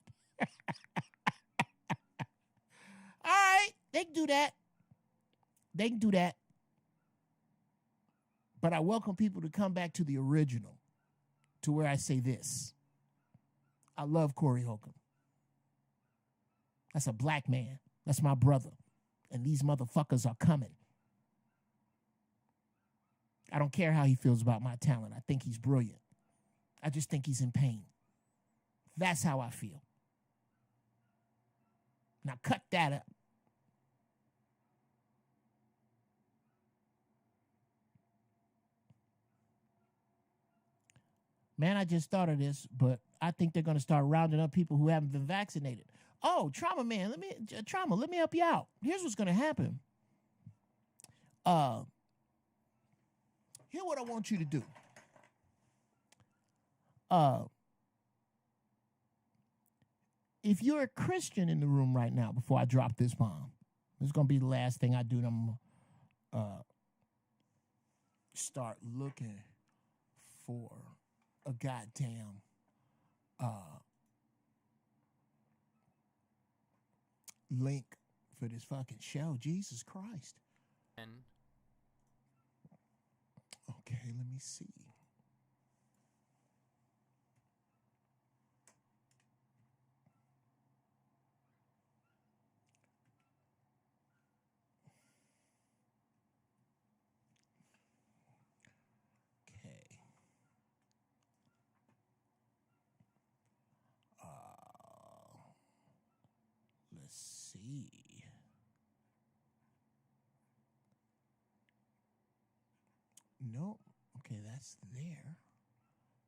All right, they can do that. They can do that. But I welcome people to come back to the original, to where I say this. I love Corey Holcomb. That's a black man. That's my brother. And these motherfuckers are coming. I don't care how he feels about my talent. I think he's brilliant. I just think he's in pain. That's how I feel. Now cut that up. Man, I just thought of this, but I think they're going to start rounding up people who haven't been vaccinated. Oh, Trauma Man, let me help you out. Here's what's going to happen. Here's what I want you to do. If you're a Christian in the room right now, before I drop this bomb, this is going to be the last thing I do. I'm start looking for a goddamn link for this fucking show. Jesus Christ. Okay, let me see. Okay, that's there.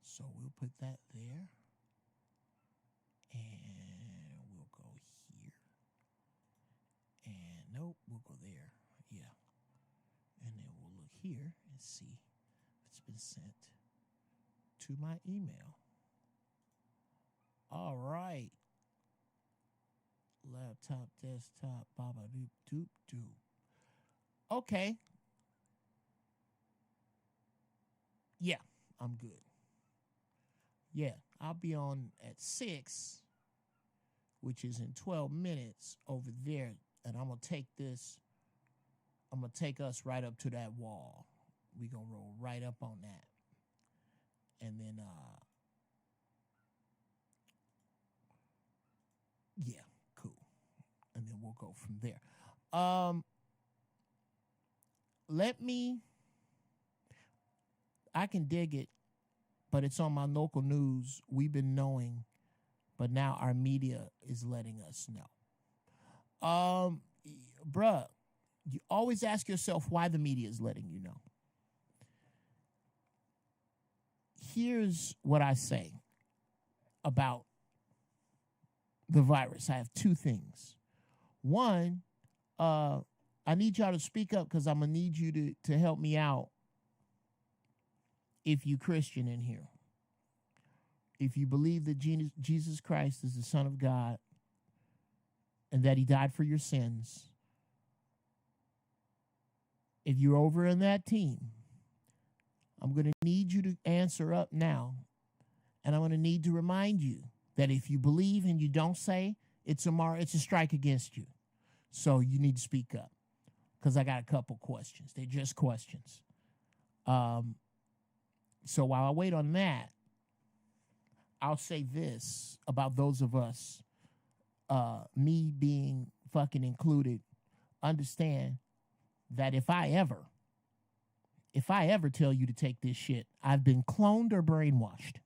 So we'll put that there. And we'll go here. And nope, we'll go there. Yeah. And then we'll look here and see if it's been sent to my email. All right. Laptop, desktop, baba doop doop doop. Okay. Yeah, I'm good. Yeah, I'll be on at 6, which is in 12 minutes over there. And I'm going to take this. I'm going to take us right up to that wall. We're going to roll right up on that. And then, yeah, cool. And then we'll go from there. I can dig it, but it's on my local news. We've been knowing, but now our media is letting us know. Bruh, you always ask yourself why the media is letting you know. Here's what I say about the virus. I have 2 things. One, I need y'all to speak up because I'm going to need you to help me out if you Christian in here. If you believe that Jesus Christ is the Son of God and that he died for your sins, if you're over in that team, I'm going to need you to answer up now. And I'm going to need to remind you that if you believe and you don't say, it's a strike against you. So you need to speak up because I got a couple questions. They're just questions. So while I wait on that, I'll say this about those of us, me being fucking included, understand that if I ever tell you to take this shit, I've been cloned or brainwashed.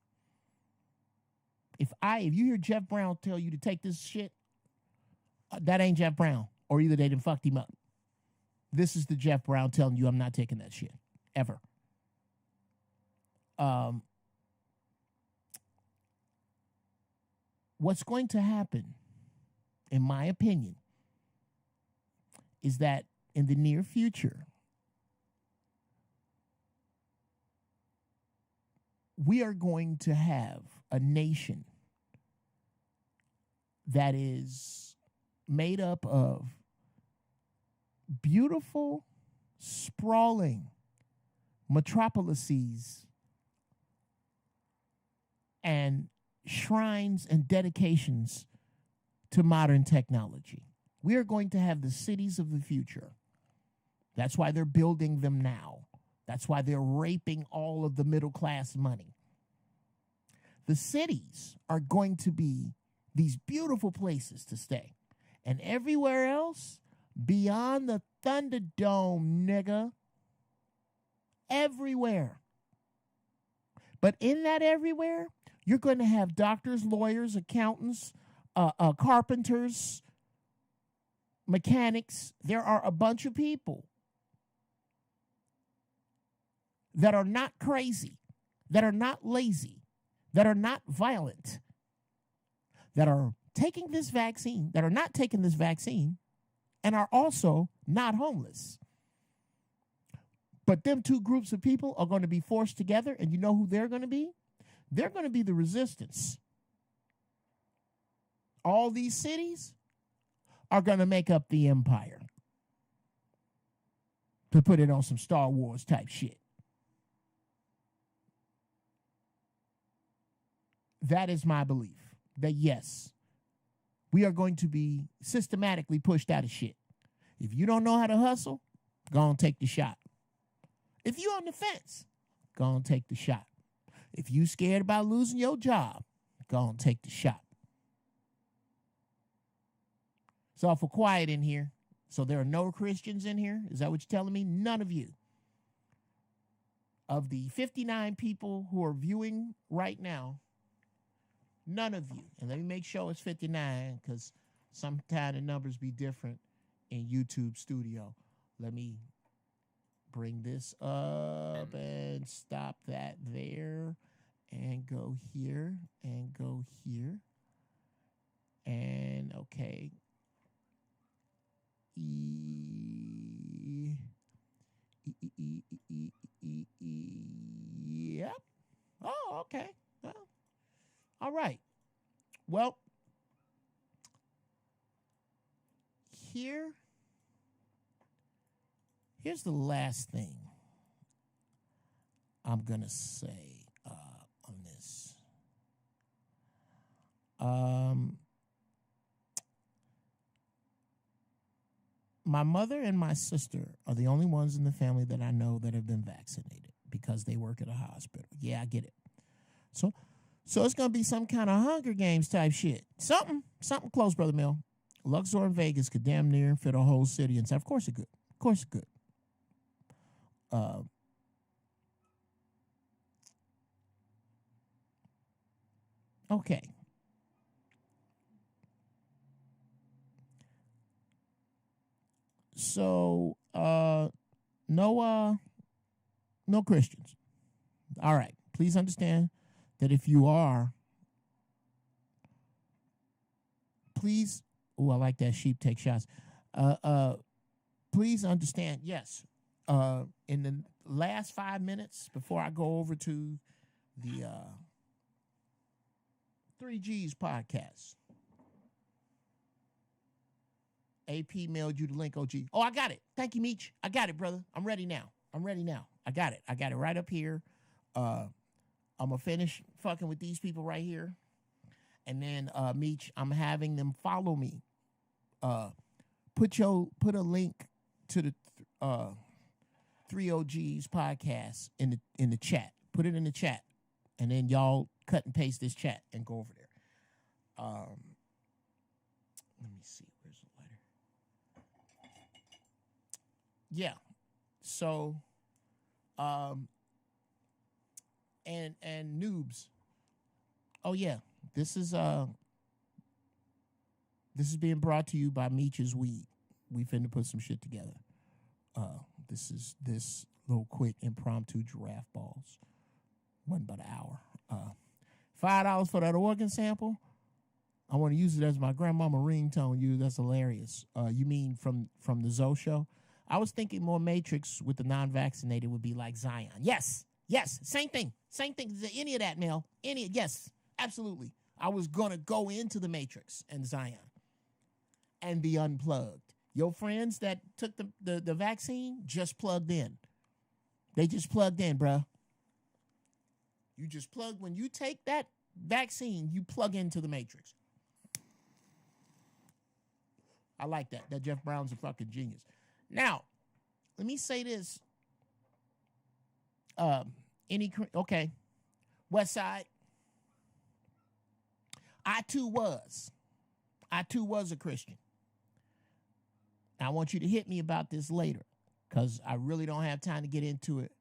If you hear Jeff Brown tell you to take this shit, that ain't Jeff Brown, or either they done fucked him up. This is the Jeff Brown telling you I'm not taking that shit, ever. What's going to happen, in my opinion, is that in the near future, we are going to have a nation that is made up of beautiful, sprawling metropolises and shrines and dedications to modern technology. We are going to have the cities of the future. That's why they're building them now. That's why they're raping all of the middle class money. The cities are going to be these beautiful places to stay. And everywhere else, beyond the Thunderdome, nigga, everywhere. But in that everywhere, you're going to have doctors, lawyers, accountants, carpenters, mechanics. There are a bunch of people that are not crazy, that are not lazy, that are not violent, that are taking this vaccine, that are not taking this vaccine, and are also not homeless. But them 2 groups of people are going to be forced together, and you know who they're going to be? They're going to be the resistance. All these cities are going to make up the empire. To put it on some Star Wars type shit. That is my belief. That yes, we are going to be systematically pushed out of shit. If you don't know how to hustle, go on take the shot. If you on the fence, go on take the shot. If you scared about losing your job, go on take the shot. It's awful quiet in here. So there are no Christians in here? Is that what you're telling me? None of you. Of the 59 people who are viewing right now, none of you. And let me make sure it's 59 because sometimes the numbers be different in YouTube studio. Let me bring this up and stop that there and go here and go here. And okay. Yep. Oh, okay. Well, all right. Well, here's the last thing I'm gonna say on this. My mother and my sister are the only ones in the family that I know that have been vaccinated because they work at a hospital. Yeah, I get it. So it's gonna be some kind of Hunger Games type shit. Something close, Brother Mill. Luxor and Vegas could damn near fit a whole city inside. Of course it could. Of course it could. Okay. So no Christians. All right. Please understand that if you are, please. Oh, I like that sheep take shots. Please understand. Yes. In the last 5 minutes before I go over to the 3Gs podcast, AP mailed you the link, OG. Oh, I got it. Thank you, Meech. I got it, brother. I'm ready now. I got it. I got it right up here. I'm going to finish fucking with these people right here. And then, Meech, I'm having them follow me. Put a link to the 3OGs podcast in the chat. Put it in the chat. And then y'all cut and paste this chat and go over there. Let me see. Where's the letter? Yeah. So, and noobs. Oh yeah, this is being brought to you by Meech's Weed. We finna put some shit together. This is this little quick impromptu giraffe balls. Wasn't but an hour. $5 for that organ sample. I want to use it as my grandmama ringtone. You, that's hilarious. You mean from the Zoe show? I was thinking more Matrix with the non-vaccinated would be like Zion. Yes, same thing. Any of that, Mel? Yes, absolutely. I was gonna go into the Matrix and Zion and be unplugged. Your friends that took the vaccine just plugged in. They just plugged in, bruh. You just plug when you take that vaccine, you plug into the Matrix. I like that. That Jeff Brown's a fucking genius. Now, let me say this. Okay. West Side. I too was a Christian. I want you to hit me about this later because I really don't have time to get into it.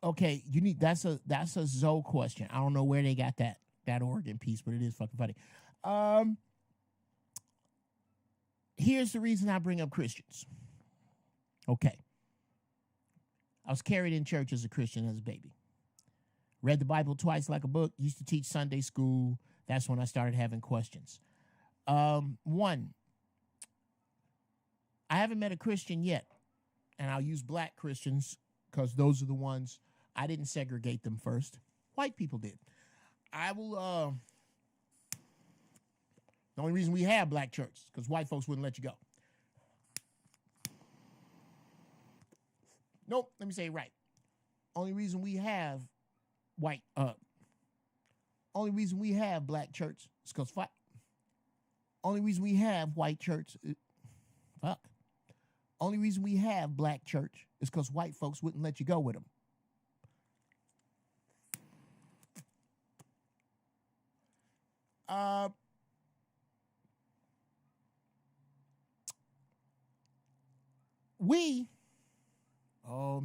Okay, that's a Zoe question. I don't know where they got that organ piece, but it is fucking funny. Here's the reason I bring up Christians. Okay. I was carried in church as a Christian as a baby. Read the Bible twice like a book. Used to teach Sunday school. That's when I started having questions. One, I haven't met a Christian yet, and I'll use black Christians because those are the ones I didn't segregate them first. White people did. I will. The only reason we have black churches because white folks wouldn't let you go. Nope. Let me say it right. Only reason we have only reason we have black church is because only reason we have white church. Only reason we have black church is because white folks wouldn't let you go with them.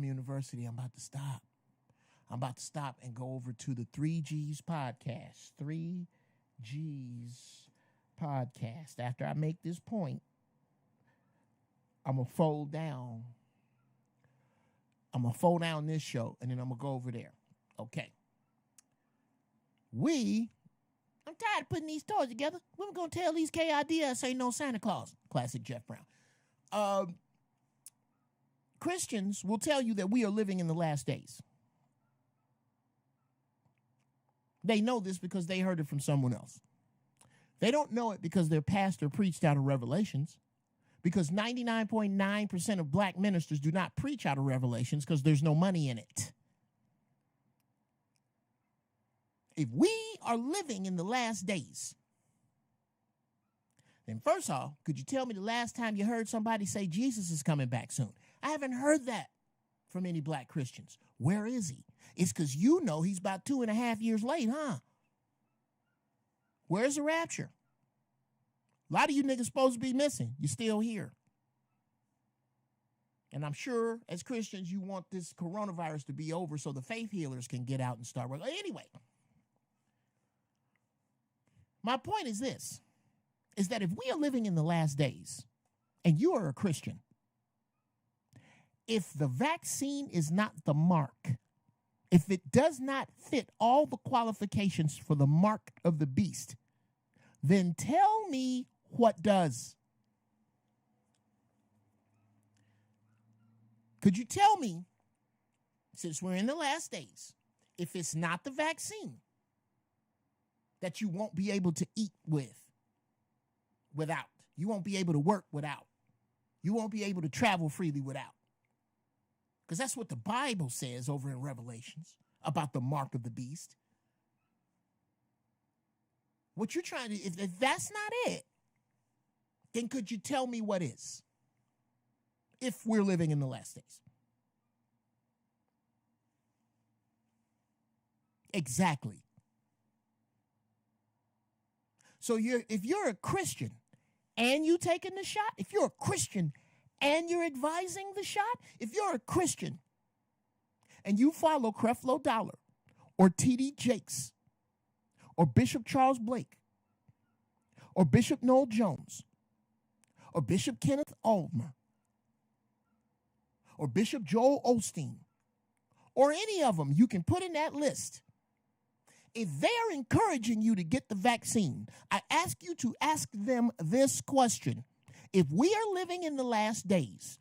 University, I'm about to stop. I'm about to stop and go over to the 3Gs podcast. 3Gs G's podcast. After I make this point, I'm going to fold down. I'm going to fold down this show, and then I'm going to go over there. Okay. I'm tired of putting these toys together. We're going to tell these KIDs ain't no Santa Claus. Classic Geoff Brown. Christians will tell you that we are living in the last days. They know this because they heard it from someone else. They don't know it because their pastor preached out of Revelations, because 99.9% of black ministers do not preach out of Revelations because there's no money in it. If we are living in the last days, then first off, could you tell me the last time you heard somebody say Jesus is coming back soon? I haven't heard that from any black Christians. Where is he? It's because you know he's about 2.5 years late, huh? Where's the rapture? A lot of you niggas supposed to be missing. You're still here. And I'm sure as Christians you want this coronavirus to be over so the faith healers can get out and start working. Anyway, my point is this, is that if we are living in the last days and you are a Christian, if the vaccine is not the mark, if it does not fit all the qualifications for the mark of the beast, then tell me what does. Could you tell me, since we're in the last days, if it's not the vaccine that you won't be able to eat without, you won't be able to work without, you won't be able to travel freely without? Because that's what the Bible says over in Revelations about the mark of the beast. What you're trying to, if that's not it, then could you tell me what is? If we're living in the last days. Exactly. So if you're a Christian and you taking the shot, if you're a Christian and you're advising the shot, if you're a Christian and you follow Creflo Dollar or T.D. Jakes or Bishop Charles Blake or Bishop Noel Jones or Bishop Kenneth Ulmer or Bishop Joel Osteen or any of them you can put in that list, if they're encouraging you to get the vaccine, I ask you to ask them this question. If we are living in the last days,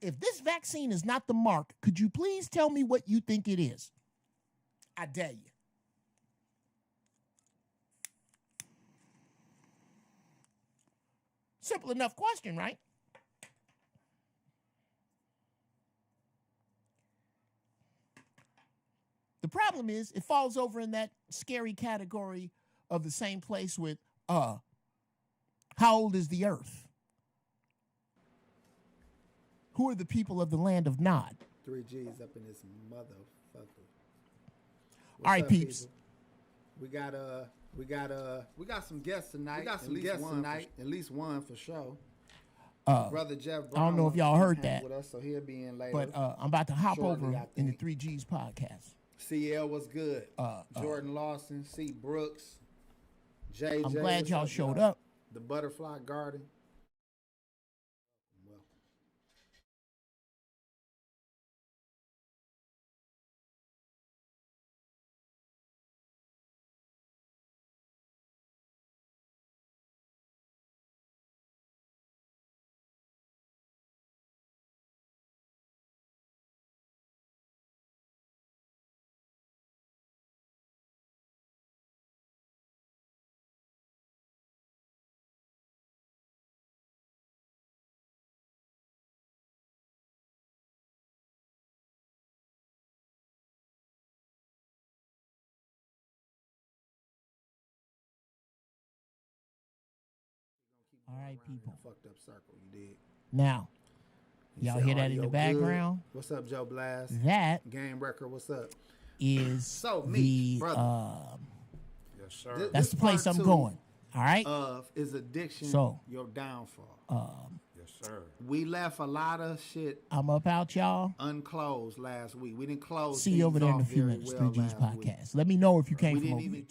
if this vaccine is not the mark, could you please tell me what you think it is? I dare you. Simple enough question, right? The problem is it falls over in that scary category of the same place with how old is the earth? Who are the people of the land of Nod? 3 G's up in this motherfucker. All right, peeps. People? We got some guests tonight. We got some guests tonight. At least one for sure. Brother Geoff Brown. I don't know if y'all heard that, with us, so he'll be in later. But I'm about to hop over in the 3 G's podcast. CL was good. Jordan Lawson, C. Brooks, JJ. I'm glad y'all showed up. The Butterfly Garden. Well. All right, people. Fucked up circle, you did. Now, y'all hear that in the background? Good. What's up, Joe Blast? That Game Wrecker, what's up? Is so me, the yes, sir. That's the place I'm going. All right. Is addiction your downfall? Yes, sir. We left a lot of shit. I'm up out, y'all. Unclosed last week. We didn't close. See you over there in a few minutes. 3 G's podcast. Let me know if you came from over here.